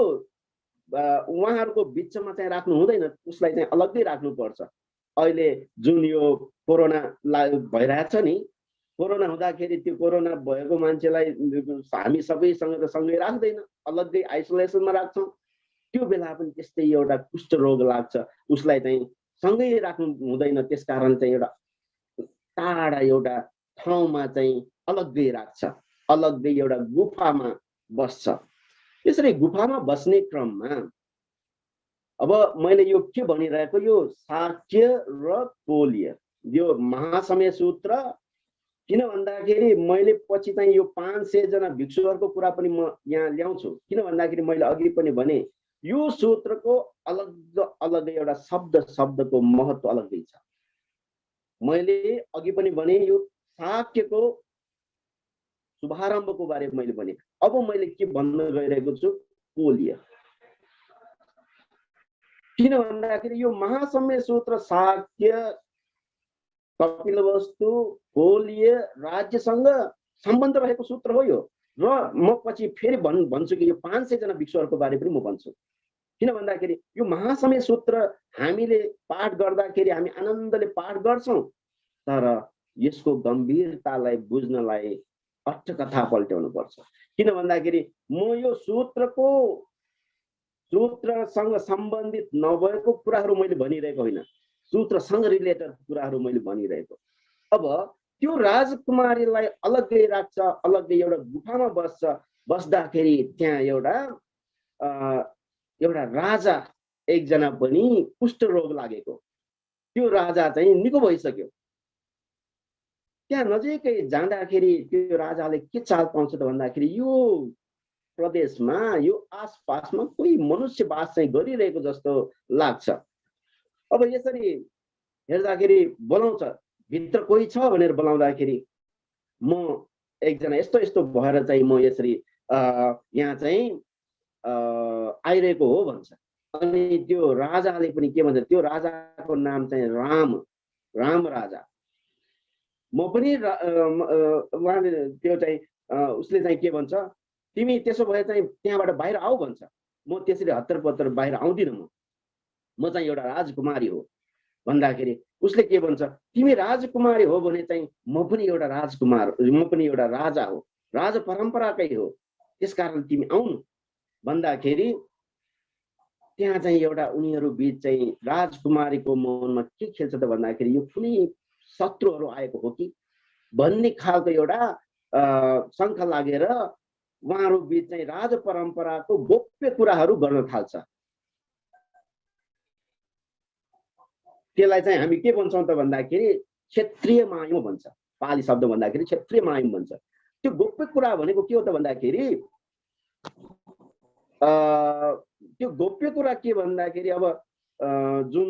उहाँहरूको बिचमा चाहिँ राख्नु हुँदैन, उसलाई चाहिँ अलग्गै राख्नुपर्छ। अहिले जुन यो कोरोना भइरहेछ नि, कोरोना हुँदाखेरि त्यो कोरोना भएको मान्छेलाई हामी सबैसँग त सँगै राख्दैन, अलग्गै आइसोलेसनमा राख्छौँ। त्यो बेला पनि त्यस्तै एउटा कुष्ठ रोग लाग्छ, उसलाई चाहिँ सँगै राख्नु हुँदैन। त्यसकारण चाहिँ एउटा टाढा एउटा ठाउँमा चाहिँ अलग्गै राख्छ, अलग्गै एउटा गुफामा बस्छ। यसरी गुफामा बस्ने क्रममा अब मैले यो के भनिरहेको, यो शाक्य र कोलीय यो महासमय सूत्र, किन भन्दाखेरि मैले पछि चाहिँ यो 500 जना भिक्षुहरूको कुरा पनि म यहाँ ल्याउँछु। किन भन्दाखेरि मैले अघि पनि भने यो सूत्रको अलग अलग एउटा शब्दको महत्व अलग्गै छ। मैले अघि पनि भने यो शाक्यको शुभारम्भको बारेमा मैले भने। अब मैले के भन्न गइरहेको छु, कोलीय। किन भन्दाखेरि यो महासमय सूत्र शाक्य, कपिलवस्तु, कोलीय राज्यसँग सम्बन्ध रहेको सूत्र हो यो। र म पछि फेरि भन्छु कि यो 500 जना भिक्षुहरूको बारे पनि म भन्छु। किन भन्दाखेरि यो महासमय सूत्र हामीले पाठ गर्दाखेरि हामी आनन्दले पाठ गर्छौँ, तर यसको गम्भीरतालाई बुझ्नलाई अट्टकथा पल्ट्याउनु पर्छ। किन भन्दाखेरि म यो सूत्रसँग सम्बन्धित नभएको कुराहरू मैले भनिरहेको होइन, सूत्रसँग रिलेटेड कुराहरू मैले भनिरहेको। अब त्यो राजकुमारीलाई अलग्गै राख्छ, अलग्गै एउटा गुफामा बस्छ। बस्दाखेरि त्यहाँ एउटा राजा एकजना पनि कुष्ठ रोग लागेको, त्यो राजा चाहिँ निको भइसक्यो। त्यहाँ नजिकै जाँदाखेरि त्यो राजाले के चाल पाउँछ त भन्दाखेरि यो प्रदेशमा, यो आसपासमा कोही मनुष्य बास चाहिँ गरिरहेको जस्तो लाग्छ। अब यसरी हेर्दाखेरि बोलाउँछ, भित्र कोही छ भनेर बोलाउँदाखेरि म एकजना यस्तो यस्तो भएर चाहिँ म यसरी यहाँ चाहिँ आइरहेको हो भन्छ। अनि त्यो राजाले पनि के भन्छ, त्यो राजाको नाम चाहिँ राम राजा। म पनि उहाँले त्यो चाहिँ उसले चाहिँ के भन्छ, तिमी त्यसो भए चाहिँ त्यहाँबाट बाहिर आऊ भन्छ। म त्यसरी हत्तर पत्तर बाहिर आउँदिनँ, म चाहिँ एउटा राजकुमारी हो भन्दाखेरि उसले के भन्छ, तिमी राजकुमारी हो भने चाहिँ म पनि एउटा राजकुमार, म पनि एउटा राजा हो, राज परम्पराकै हो, त्यसकारण तिमी आउनु भन्दाखेरि त्यहाँ चाहिँ एउटा उनीहरू बीच चाहिँ राजकुमारीको मनमा के खेल्छ त भन्दाखेरि यो कुनै शत्रुहरू आएको हो कि भन्ने खालको एउटा शङ्का लागेर उहाँहरू बीच चाहिँ राज परम्पराको गोप्य कुराहरू गर्न थाल्छ। त्यसलाई चाहिँ हामी के भन्छौँ त भन्दाखेरि क्षेत्रीय मायौँ भन्छ। पाली शब्द भन्दाखेरि क्षेत्रीय मायौँ भन्छ। त्यो गोप्य कुरा भनेको के हो त भन्दाखेरि त्यो गोप्य कुरा के भन्दाखेरि अब जुन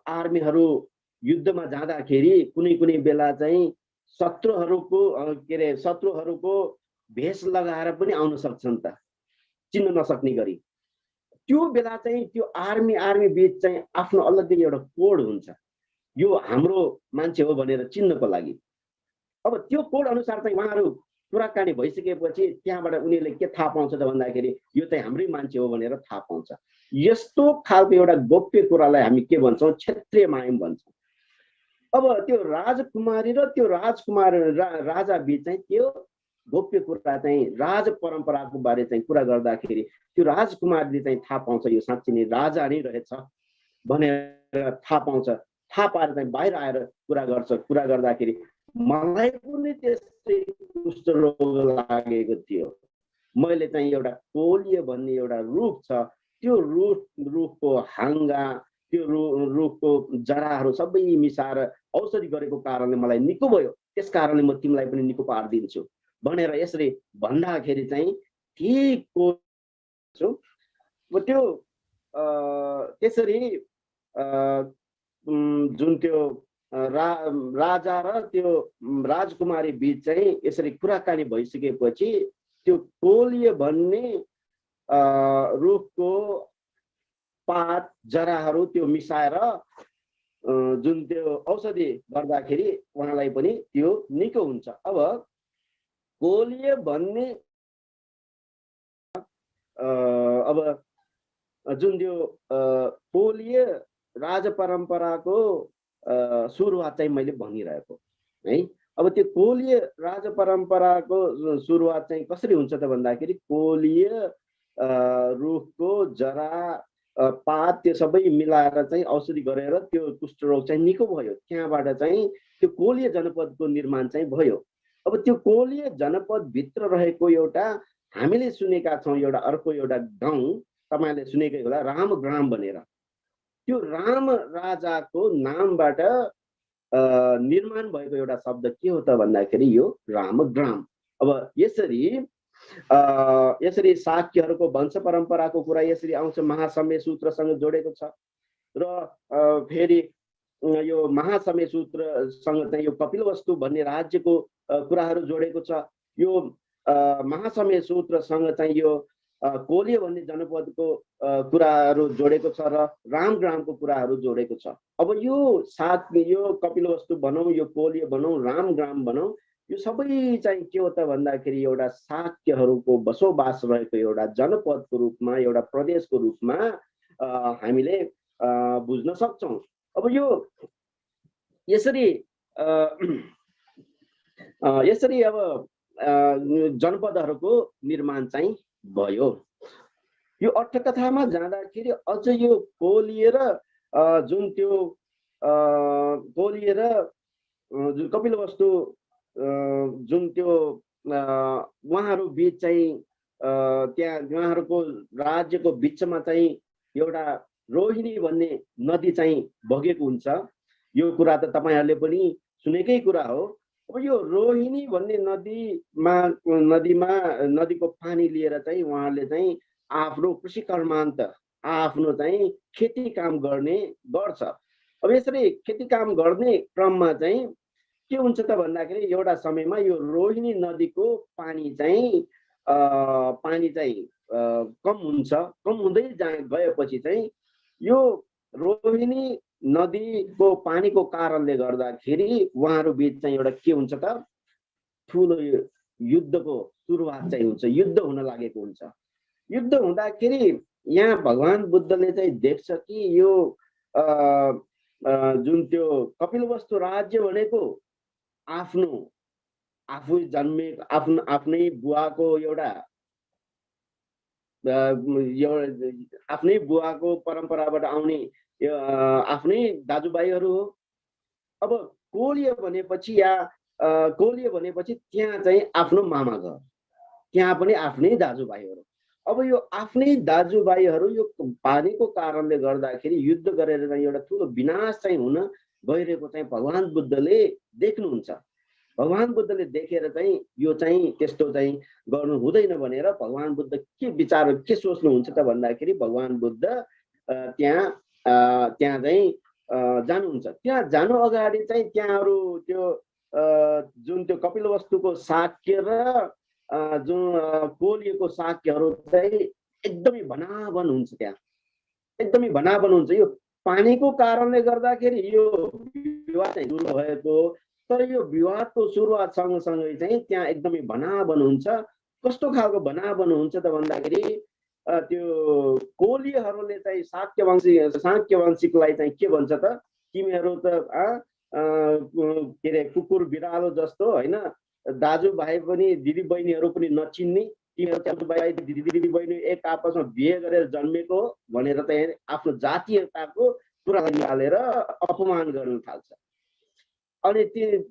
आर्मीहरू युद्धमा जाँदाखेरि कुनै कुनै बेला चाहिँ शत्रुहरूको भेष लगाएर पनि आउन सक्छन् त, चिन्न नसक्ने गरी। त्यो बेला चाहिँ त्यो आर्मी बीच चाहिँ आफ्नो अलग्गै एउटा कोड हुन्छ, यो हाम्रो मान्छे हो भनेर चिन्नको लागि। अब त्यो कोड अनुसार चाहिँ उहाँहरू कुराकानी भइसकेपछि त्यहाँबाट उनीहरूले के थाहा पाउँछ त भन्दाखेरि यो चाहिँ हाम्रै मान्छे हो भनेर थाहा पाउँछ। यस्तो खालको एउटा गोप्य कुरालाई हामी के भन्छौँ, क्षेत्रीय मायौँ भन्छौँ। अब त्यो राजकुमारी र त्यो राजा बीच चाहिँ त्यो गोप्य कुरा चाहिँ राज परम्पराको बारे चाहिँ कुरा गर्दाखेरि त्यो राजकुमारीले चाहिँ थाहा पाउँछ यो साँच्चै नै राजा नै रहेछ भनेर थाहा पाउँछ। थाहा पाएर चाहिँ बाहिर आएर कुरा गर्छ। कुरा गर्दाखेरि मलाई पनि त्यस्तै कुष्ठ रोग लागेको थियो। मैले चाहिँ एउटा कोलीय भन्ने एउटा रुख छ, त्यो रुखको हाँगा त्यो रुखको जराहरू सबै मिसाएर औषधि गरेको कारणले मलाई निको भयो, त्यस कारणले म तिमीलाई पनि निको पारिदिन्छु भनेर यसरी भन्दाखेरि चाहिँ ठिकको छु। त्यो त्यसरी जुन त्यो राजा र त्यो राजकुमारी बीच चाहिँ यसरी कुराकानी भइसकेपछि त्यो कोलीय भन्ने रुखको पात जराहरू त्यो मिसाएर जुन त्यो औषधि गर्दाखेरि उहाँलाई पनि त्यो निको हुन्छ। अब कोलीय भन्ने अब जुन त्यो कोलीय राज परम्पराको सुरुवात चाहिँ मैले भनिरहेको है। अब त्यो कोलीय राज परम्पराको सुरुवात चाहिँ कसरी हुन्छ त भन्दाखेरि कोलीय रुखको जरा पात त्यो सबै मिलाएर चाहिँ औषधि गरेर त्यो कुष्ठरोग चाहिँ निको भयो। त्यहाँबाट चाहिँ त्यो कोलीय जनपदको निर्माण चाहिँ भयो। अब त्यो कोलीय जनपद भित्र रहेको एउटा हामीले सुनेका छौँ एउटा अर्को एउटा गाउँ तपाईले सुनेकै होला रामग्राम भनेर। त्यो राम राजाको नामबाट निर्माण भएको एउटा शब्द के हो त भन्दाखेरि यो रामग्राम। अब यसरी शाक्यहरूको वंश परम्पराको कुरा यसरी आउँछ, महासम्य सूत्रसँग जोडेको छ र फेरि यो महासम्य सूत्रसँग चाहिँ यो कपिलवस्तु भन्ने राज्यको कुराहरू जोडेको छ। यो महासम्य सूत्रसँग चाहिँ यो कोलीय भन्ने जनपदको कुराहरू जोडेको छ र रामग्रामको कुराहरू जोडेको छ। अब यो कपिलवस्तु भनौँ, यो कोलीय भनौँ, रामग्राम भनौँ, यो सबै चाहिँ के हो त भन्दाखेरि एउटा शाक्यहरूको बसोबास रहेको एउटा जनपदको रूपमा, एउटा प्रदेशको रूपमा हामीले बुझ्न सक्छौँ। अब यो यसरी अब जनपदहरूको निर्माण चाहिँ भयो। यो अर्थकथामा जाँदाखेरि अझ यो कोलीय र जुन त्यो कोलीय र जुन कपिलवस्तु जुन त्यो उहाँहरू बिच चाहिँ त्यहाँ उहाँहरूको राज्यको बिचमा चाहिँ एउटा रोहिणी भन्ने नदी चाहिँ बगेको हुन्छ। यो कुरा त तपाईहरूले पनि सुनेकै कुरा हो। अब यो रोहिणी भन्ने नदीको पानी लिएर चाहिँ उहाँले चाहिँ आफ्नो कृषि कर्मान्त आफ्नो चाहिँ खेती काम गर्ने गर्छ। अब यसरी खेती काम गर्ने क्रममा चाहिँ के हुन्छ त भन्दाखेरि एउटा समयमा यो रोहिणी नदीको पानी चाहिँ कम हुन्छ। कम हुँदै गएपछि चाहिँ यो रोहिणी नदीको पानीको कारणले गर्दाखेरि उहाँहरू बिच चाहिँ एउटा के हुन्छ त ठुलो युद्धको सुरुवात चाहिँ हुन्छ, युद्ध हुन लागेको हुन्छ। युद्ध हुँदाखेरि यहाँ भगवान बुद्धले चाहिँ देख्छ कि यो जुन त्यो कपिलवस्तु राज्य भनेको आफू जन्मेको आफ्नै बुवाको आफ्नै बुवाको परम्पराबाट आउने आफ्नै दाजुभाइहरू हो। अब कोलीय भनेपछि त्यहाँ चाहिँ आफ्नो मामा घर, त्यहाँ पनि आफ्नै दाजुभाइहरू। अब यो आफ्नै दाजुभाइहरू यो पानीको कारणले गर्दाखेरि युद्ध गरेर चाहिँ एउटा ठुलो विनाश चाहिँ हुन गइरहेको चाहिँ भगवान बुद्धले देख्नुहुन्छ। भगवान बुद्धले देखेर चाहिँ यो चाहिँ त्यस्तो चाहिँ गर्नु हुँदैन भनेर भगवान बुद्ध के सोच्नुहुन्छ त भन्दाखेरि भगवान बुद्ध त्यहाँ चाहिँ जानुहुन्छ। त्यहाँ जानु अगाडि चाहिँ त्यहाँहरू त्यो जुन त्यो कपिलवस्तुको शाक्य र जुन कोलीयको शाक्यहरू चाहिँ एकदमै भनाभन हुन्छ। त्यहाँ एकदमै भनाभन हुन्छ। यो पानीको कारणले गर्दाखेरि यो विवाद चाहिँ सुरु भएको, तर यो विवादको सुरुवात सँगसँगै चाहिँ त्यहाँ एकदमै भनाभन हुन्छ। कस्तो खालको भनाभन हुन्छ त भन्दाखेरि त्यो कोलीयहरूले चाहिँ शाक्यवंशीलाई चाहिँ के भन्छ त, तिमीहरू त के अरे कुकुर बिरालो जस्तो होइन, दाजुभाइ पनि दिदी बहिनीहरू पनि नचिन्ने, तिमीहरू दाजुभाइ दिदी बहिनी एक आपसमा बिहे गरेर जन्मेको हो भनेर चाहिँ आफ्नो जातीयताको कुरालाई निकालेर अपमान गर्न थाल्छ। अनि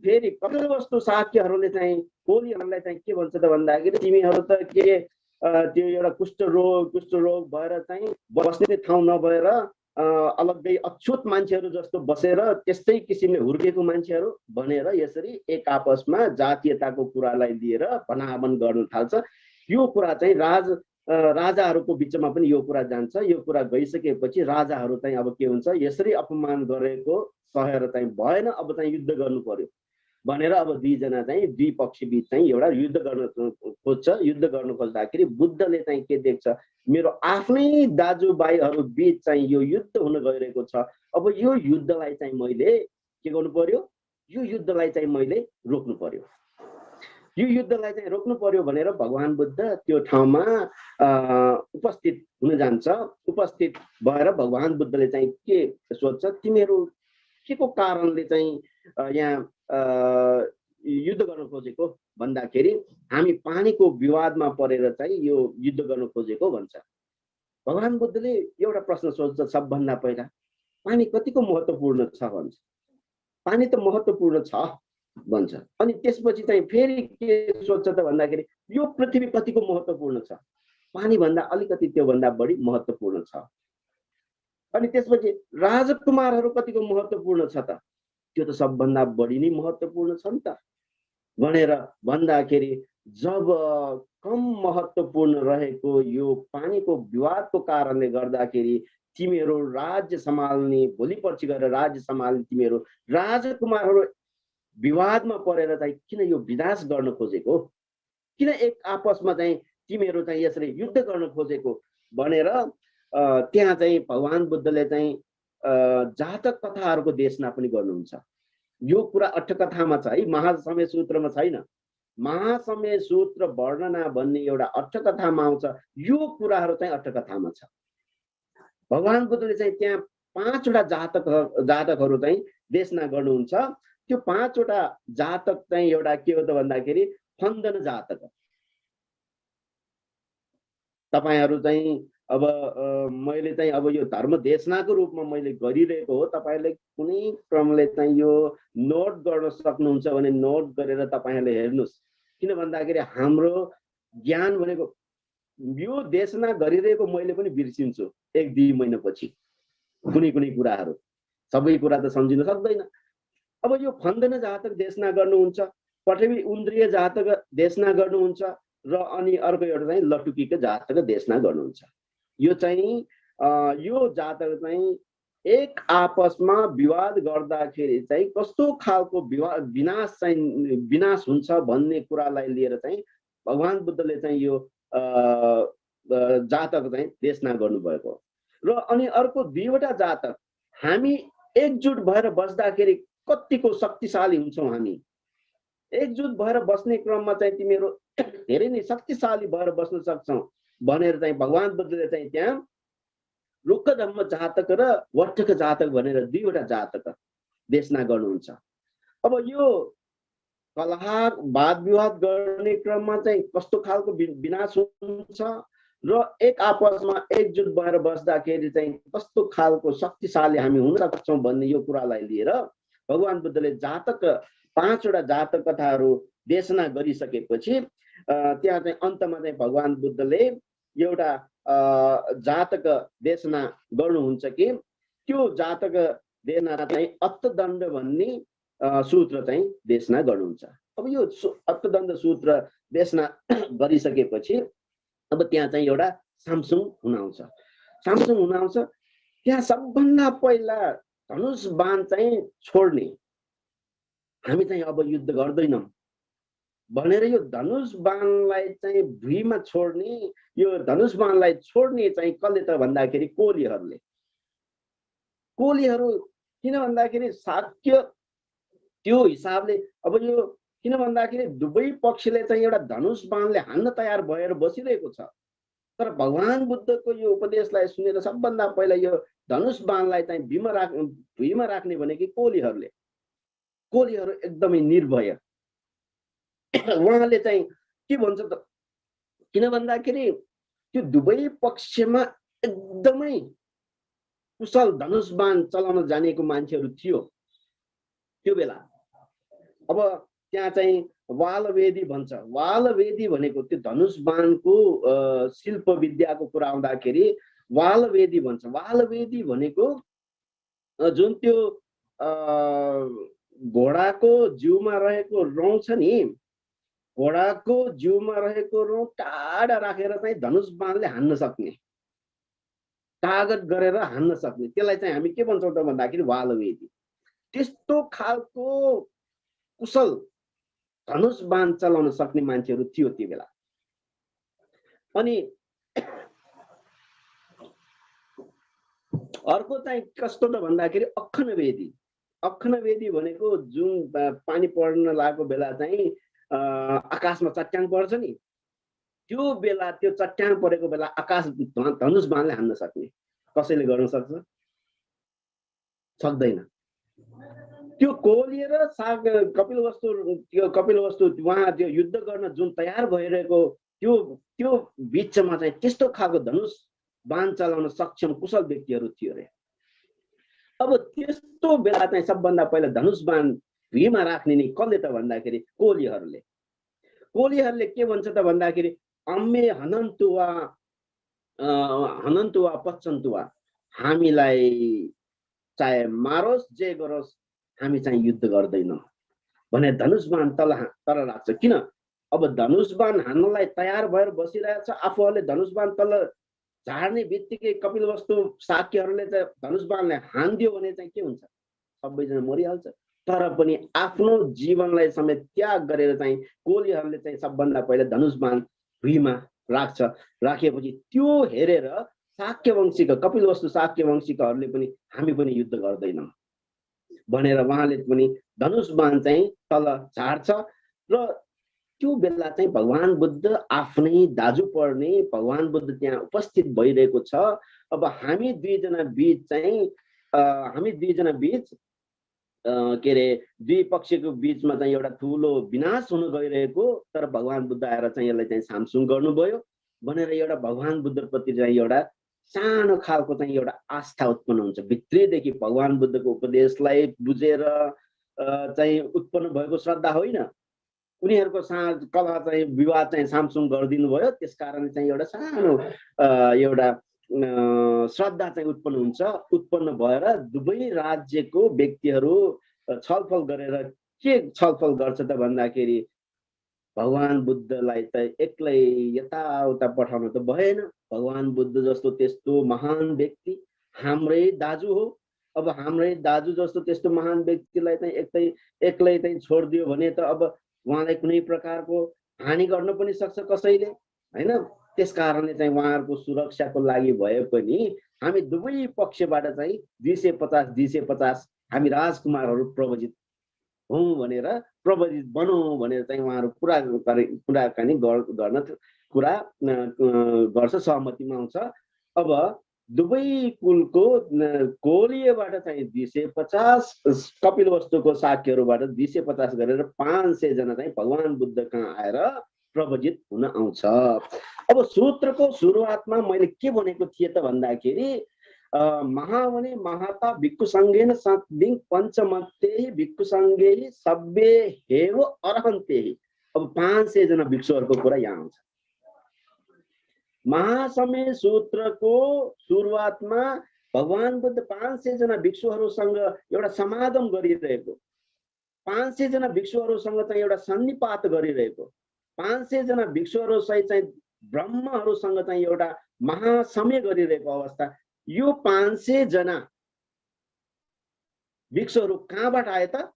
फेरि कपिलवस्तु शाक्यहरूले चाहिँ कोलीहरूलाई चाहिँ के भन्छ त भन्दाखेरि तिमीहरू त के त्यो एउटा कुष्ठरोग भएर चाहिँ बस्ने ठाउँ नभएर अलग्गै अछुत मान्छेहरू जस्तो बसेर त्यस्तै किसिमले हुर्केको मान्छेहरू बनेर यसरी एक आपसमा जातीयताको कुरालाई लिएर भनाभन गर्न थाल्छ। यो कुरा चाहिँ राजाहरूको बिचमा पनि यो कुरा जान्छ। यो कुरा गइसकेपछि राजाहरू चाहिँ अब के हुन्छ, यसरी अपमान गरेको सहेर चाहिँ भएन, अब चाहिँ युद्ध गर्नु पर्यो भनेर अब दुईजना चाहिँ दुई पक्ष बिच चाहिँ एउटा युद्ध गर्न खोज्छ। युद्ध गर्न खोज्दाखेरि बुद्धले चाहिँ के देख्छ, मेरो आफ्नै दाजुभाइहरू बिच चाहिँ यो युद्ध हुन गइरहेको छ। अब यो युद्धलाई चाहिँ मैले के गर्नु पर्यो, यो युद्धलाई चाहिँ मैले रोक्नु पर्यो। यो युद्धलाई चाहिँ रोक्नु पर्यो भनेर भगवान बुद्ध त्यो ठाउँमा उपस्थित हुन जान्छ। उपस्थित भएर भगवान बुद्धले चाहिँ के सोध्छ, तिमीहरू के को कारणले चाहिँ यहाँ युद्ध गर्न खोजेको भन्दाखेरि हामी पानीको विवादमा परेर चाहिँ यो युद्ध गर्न खोजेको भन्छ। भगवान बुद्धले एउटा प्रश्न सोध्छ सबभन्दा पहिला, पानी कतिको महत्त्वपूर्ण छ भन्छ। पानी त महत्त्वपूर्ण छ भन्छ। अनि त्यसपछि चाहिँ फेरि के सोध्छ त भन्दाखेरि यो पृथ्वी कतिको महत्त्वपूर्ण छ, पानी भन्दा अलिकति त्योभन्दा बढी महत्त्वपूर्ण छ। अनि त्यसपछि राजकुमारहरू कतिको महत्त्वपूर्ण छ त, त्यो त सबभन्दा बढी नै महत्त्वपूर्ण छ नि त भनेर भन्दाखेरि जब कम महत्त्वपूर्ण रहेको यो पानीको विवादको कारणले गर्दाखेरि तिमीहरू राज्य सम्हाल्ने, भोलि पर्सि गएर राज्य सम्हाल्ने तिमीहरू राजकुमारहरू विवादमा परेर चाहिँ किन यो विनाश गर्न खोजेको, किन एक आपसमा चाहिँ तिमीहरू चाहिँ यसरी युद्ध गर्न खोजेको भनेर त्यहाँ चाहिँ भगवान बुद्धले चाहिँ जातक कथाहरूको देशना पनि गर्नुहुन्छ। यो कुरा अट्ठकथामा छ है, महासमय सूत्रमा छैन। महासमय सूत्र वर्णना भन्ने एउटा अट्ठकथामा आउँछ। यो कुराहरू चाहिँ अट्ठकथामा छ। भगवान बुद्धले चाहिँ त्यहाँ 5 वटा जातकहरू चाहिँ देशना गर्नुहुन्छ। त्यो 5 वटा जातक चाहिँ एउटा के हो त भन्दाखेरि फन्दन जातक। तपाईहरु चाहिँ अब मैले चाहिँ अब यो धर्म देशनाको रूपमा मैले गरिरहेको हो। तपाईहरुले कुनै क्रमले चाहिँ यो नोट गर्न सक्नुहुन्छ भने नोट गरेर तपाईहरुले हेर्नुस्। किन भन्दाखेरि हाम्रो ज्ञान भनेको यो देशना गरिरहेको मैले पनि बिर्सिन्छु 1-2 महिनापछि कुनै कुराहरु। सबै कुरा त सम्झिन सक्दैन। अब यो फन्दन जातक देशना गर्नुहुन्छ, पठेवी इन्द्रिय जातक देशना गर्नुहुन्छ र अनि अर्को एउटा चाहिँ लटुकीको जातक देशना गर्नुहुन्छ। यो चाहिँ यो जातक चाहिँ एक आपसमा विवाद गर्दाखेरि चाहिँ कस्तो खालको विनाश हुन्छ भन्ने कुरालाई लिएर चाहिँ भगवान बुद्धले चाहिँ यो जातक चाहिँ देशना गर्नुभएको। र अनि अर्को 2 वटा जातक हामी एकजुट भएर बस्दाखेरि कतिको शक्तिशाली हुन्छौं। हामी एकजुट भएर बस्ने क्रममा चाहिँ तिमीहरू धेरै नै शक्तिशाली भएर बस्न सक्छौ भनेर चाहिँ भगवान बुद्धले चाहिँ त्यहाँ रुक्क धम्म जातक र वट्टक जातक भनेर 2 वटा जातक देशना गर्नुहुन्छ। अब यो कलह वाद विवाद गर्ने क्रममा चाहिँ कस्तो खालको विनाश हुन्छ र एक आपसमा एकजुट भएर बस्दाखेरि चाहिँ कस्तो खालको शक्तिशाली हामी हुन सक्छौं भन्ने यो कुरालाई लिएर भगवान बुद्धले जातक 5 वटा जातक कथाहरू देशना गरिसकेपछि त्यहाँ चाहिँ अन्तमा चाहिँ भगवान बुद्धले एउटा जातक देशना गर्नुहुन्छ कि त्यो जातक देशना चाहिँ अत्तदण्ड भन्ने सूत्र चाहिँ देशना गर्नुहुन्छ। अब यो अत्तदण्ड सूत्र देशना गरिसकेपछि अब त्यहाँ चाहिँ एउटा सामसुङ हुन आउँछ। सामसुङ हुन आउँछ त्यहाँ सबभन्दा पहिला धनुष बाण चाहिँ छोड्ने, हामी चाहिँ अब युद्ध गर्दैनौं भनेर यो धनुष बाणलाई चाहिँ भुइँमा छोड्ने, यो धनुष बाणलाई छोड्ने चाहिँ कसले त भन्दाखेरि कोलीहरूले। कोलीहरू किन भन्दाखेरि शाक्य त्यो हिसाबले अब यो किन भन्दाखेरि दुवै पक्षले चाहिँ एउटा धनुष बाणले हान्न तयार भएर बसिरहेको छ। तर भगवान बुद्धको यो उपदेशलाई सुनेर सबभन्दा पहिला यो धनुष बाणलाई चाहिँ भुइँमा राख्ने भनेको कोलीहरूले। कोलीहरू एकदमै निर्भय। उहाँले चाहिँ के भन्छ त, किन भन्दाखेरि त्यो दुवै पक्षमा एकदमै कुशल धनुष बाण चलाउन जानेको मान्छेहरू थियो त्यो बेला। अब त्यहाँ चाहिँ वालवेदी भन्छ। वालवेदी भनेको त्यो धनुष बाणको शिल्प विद्याको कुरा आउँदाखेरि वालवेदी भन्छ। वालवेदी भनेको जुन त्यो घोडाको जिउमा रहेको रौँ छ नि, घोडाको जिउमा रहेको रौँ टाढा राखेर चाहिँ धनुष बाणले हान्न सक्ने, तागत गरेर हान्न सक्ने, त्यसलाई चाहिँ हामी के भन्छौँ त भन्दाखेरि वालवेदी। त्यस्तो खालको कुशल धनुष बाण चलाउन सक्ने मान्छेहरू थियो त्यो बेला। अनि अर्को चाहिँ कस्तो त भन्दाखेरि अखनवेदी। अखनवेदी भनेको जुन पानी पर्न लागेको बेला चाहिँ आकाशमा चट्याङ पर्छ नि, त्यो बेला त्यो चट्याङ परेको बेला आकाश धनुष बाणले हान्न सक्ने कसैले गर्न सक्छ? सक्दैन। त्यो कोलिएर कपिलवस्तु उहाँ त्यो युद्ध गर्न जुन तयार भइरहेको त्यो बिचमा चाहिँ त्यस्तो खालको धनुष बाण चलाउन सक्षम कुशल व्यक्तिहरू थियो रे। अब त्यस्तो बेला चाहिँ सबभन्दा पहिला धनुष बाण भुइँमा राख्ने नि कसले त भन्दाखेरि कोलीहरूले। कोलीहरूले के भन्छ त भन्दाखेरि अम्मे हनन्तुवा पच्चन्तुवा, हामीलाई चाहे मारोस् जे गरोस् हामी चाहिँ युद्ध गर्दैनौँ भने धनुष बाण तल राख्छ। किन? अब धनुष बाण हान्नलाई तयार भएर बसिरहेछ, आफूहरूले धनुष बाण तल झार्ने बित्तिकै कपिलवस्तु शाक्यहरूले चाहिँ धनुष बाणले हानिदियो भने चाहिँ के हुन्छ? सबैजना मरिहाल्छ। तर पनि आफ्नो जीवनलाई समेत त्याग गरेर चाहिँ कोलीहरूले चाहिँ सबभन्दा पहिला धनुष बाण भुइँमा राख्छ। राखेपछि त्यो हेरेर शाक्यवंशीका कपिलवस्तु शाक्यवंशीकाहरूले पनि हामी पनि युद्ध गर्दैनौँ भनेर उहाँले पनि धनुष बाण चाहिँ तल झार्छ। र त्यो बेला चाहिँ भगवान बुद्ध आफ्नै दाजु पर्ने भगवान बुद्ध त्यहाँ उपस्थित भइरहेको छ। अब हामी दुईजना बिच के अरे दुई पक्षको बिचमा चाहिँ एउटा ठुलो विनाश हुन गइरहेको, तर भगवान बुद्ध आएर चाहिँ यसलाई चाहिँ सामसुङ गर्नुभयो भनेर एउटा भगवान बुद्धप्रति चाहिँ एउटा सानो खालको चाहिँ एउटा आस्था उत्पन्न हुन्छ। भित्रैदेखि भगवान बुद्धको उपदेशलाई बुझेर चाहिँ उत्पन्न भएको श्रद्धा होइन, उनीहरूको कला चाहिँ विवाद चाहिँ सामसुङ गरिदिनु भयो। त्यसकारण चाहिँ एउटा सानो एउटा श्रद्धा चाहिँ उत्पन्न हुन्छ। उत्पन्न भएर दुवै राज्यको व्यक्तिहरू छलफल गरेर के छलफल गर्छ त भन्दाखेरि भगवान बुद्धलाई त एक्लै यताउता पठाउन त भएन। भगवान बुद्ध जस्तो त्यस्तो महान व्यक्ति हाम्रै दाजु हो। अब हाम्रै दाजु जस्तो त्यस्तो महान व्यक्तिलाई चाहिँ एक्लै चाहिँ छोडिदियो भने त अब उहाँलाई कुनै प्रकारको हानि गर्न पनि सक्छ कसैले, हैन? त्यस कारणले चाहिँ उहाँहरूको सुरक्षाको लागि भए पनि हामी दुवै पक्षबाट चाहिँ 250 हामी राजकुमारहरू प्रवजित हौं भनेर प्रवजित बनौं भनेर चाहिँ उहाँहरू कुराकानी गर्न कुरा गर्छ, सहमतिमा आउँछ। अब दुवै कुलको कोलीयबाट चाहिँ 250, कपिलवस्तुको शाक्यहरूबाट 250 गरेर 500 जना चाहिँ भगवान बुद्ध कहाँ आएर प्रवजित हुन आउँछ। अब सूत्रको सुरुवातमा मैले के भनेको थिएँ त भन्दाखेरि महावने महाता भिक्खु संघेन सद्दिङ पञ्चमत्ते भिक्खु संघे सब्बे हेव अरहन्ते। अब 500 जना भिक्षुहरूको कुरा यहाँ आउँछ। महासमय सूत्रको सुरुवातमा भगवान बुद्ध 500 जना भिक्षुहरूसँग एउटा समागम गरिरहेको, 500 जना भिक्षुहरूसँग चाहिँ एउटा सन्निपात गरिरहेको, 500 जना भिक्षुहरूसहित चाहिँ ब्रह्महरूसँग चाहिँ एउटा महासमय गरिरहेको अवस्था। यो 500 जना भिक्षुहरू कहाँबाट आए त?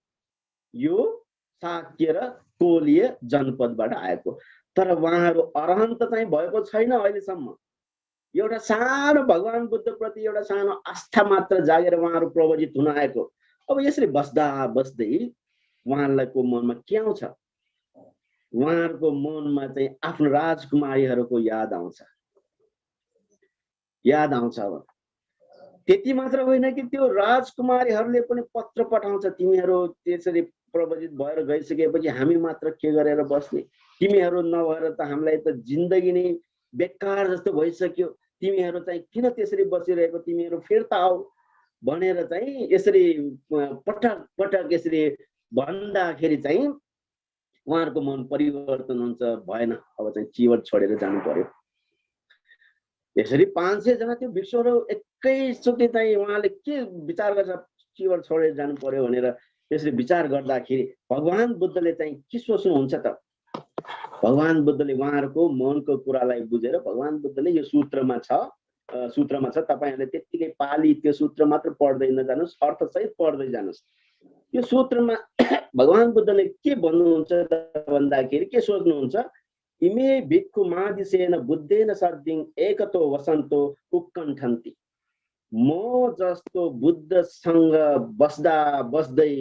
यो शाक्य र कोलीय जनपदबाट आएको। तर उहाँहरू अरहन्त चाहिँ भएको छैन अहिलेसम्म। एउटा सानो भगवान बुद्ध प्रति एउटा सानो आस्था मात्र जागेर उहाँहरू प्रवजित हुन आएको। अब यसरी बस्दा बस्दै उहाँहरूको मनमा के आउँछ? उहाँहरूको मनमा चाहिँ आफ्नो राजकुमारीहरूको याद आउँछ। अब त्यति मात्र होइन कि त्यो राजकुमारीहरूले पनि पत्र पठाउँछ, तिमीहरू त्यसरी प्रवजित भएर गइसकेपछि हामी मात्र के गरेर बस्ने? तिमीहरू नभएर त हामीलाई त जिन्दगी नै बेकार जस्तो भइसक्यो। तिमीहरू चाहिँ किन त्यसरी बसिरहेको? तिमीहरू फिर्ता आऊ भनेर चाहिँ यसरी पटक पटक यसरी भन्दाखेरि चाहिँ उहाँहरूको मन परिवर्तन हुन्छ। भएन, अब चाहिँ चिवट छोडेर जानु पर्यो। यसरी 500 जना त्यो भिक्षुहरू एकैचोटि चाहिँ उहाँले के विचार गर्छ चिवर छोडेर जानु पर्यो भनेर त्यसरी विचार गर्दाखेरि भगवान बुद्धले चाहिँ के सोच्नुहुन्छ त भगवान बुद्धले उहाँहरूको मनको कुरालाई बुझेर भगवान बुद्धले यो सूत्रमा छ तपाईहरुले त्यतिकै पाली त्यो सूत्र मात्र पढ्दै नजानुस् अर्थसहित पढ्दै जानुस् यो सूत्रमा भगवान बुद्धले के भन्नुहुन्छ भन्दाखेरि के सोच्नुहुन्छ इमे भिक्खु मादिसेन बुद्धेन सद्दिङ एकतो वसन्तो उक्कण्ठन्ति म जस्तो बुद्धसँग बस्दा बस्दै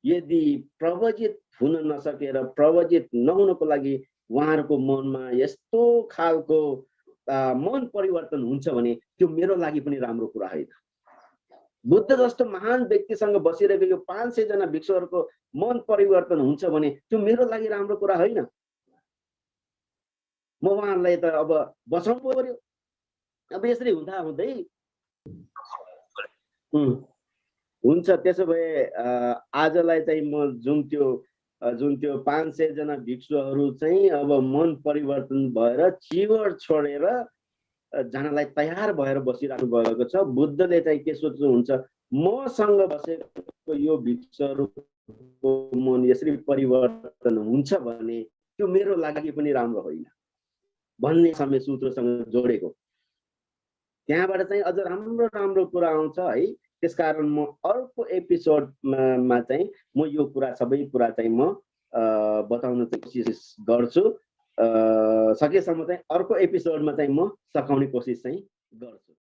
यदि प्रवजित हुन नसकेर प्रवजित नहुनको लागि उहाँहरूको मनमा यस्तो खालको मन परिवर्तन हुन्छ भने त्यो मेरो लागि पनि राम्रो कुरा होइन बुद्ध जस्तो महान व्यक्तिसँग बसिरहेको यो 500 जना भिक्षुहरूको मन परिवर्तन हुन्छ भने त्यो मेरो लागि राम्रो कुरा होइन म उहाँहरूलाई त अब बचाउनु पर्यो अब यसरी हुँदा हुँदै हुन्छ त्यसो भए आजलाई चाहिँ म जुन त्यो 500 जना भिक्षुहरू चाहिँ अब मन परिवर्तन भएर चिवर छोडेर जानलाई तयार भएर बसिरहनु भएको छ बुद्धले चाहिँ के सोच्नुहुन्छ मसँग बसेको यो भिक्षुहरूको मन यसरी परिवर्तन हुन्छ भने त्यो मेरो लागि पनि राम्रो होइन भन्ने समय सूत्रसँग जोडेको त्यहाँबाट चाहिँ अझ राम्रो राम्रो कुरा आउँछ है त्यसकारण म अर्को एपिसोडमा चाहिँ म यो कुरा सबै कुरा चाहिँ म बताउन कोसिस गर्छु सकेसम्म चाहिँ अर्को एपिसोडमा चाहिँ म सघाउने कोसिस चाहिँ गर्छु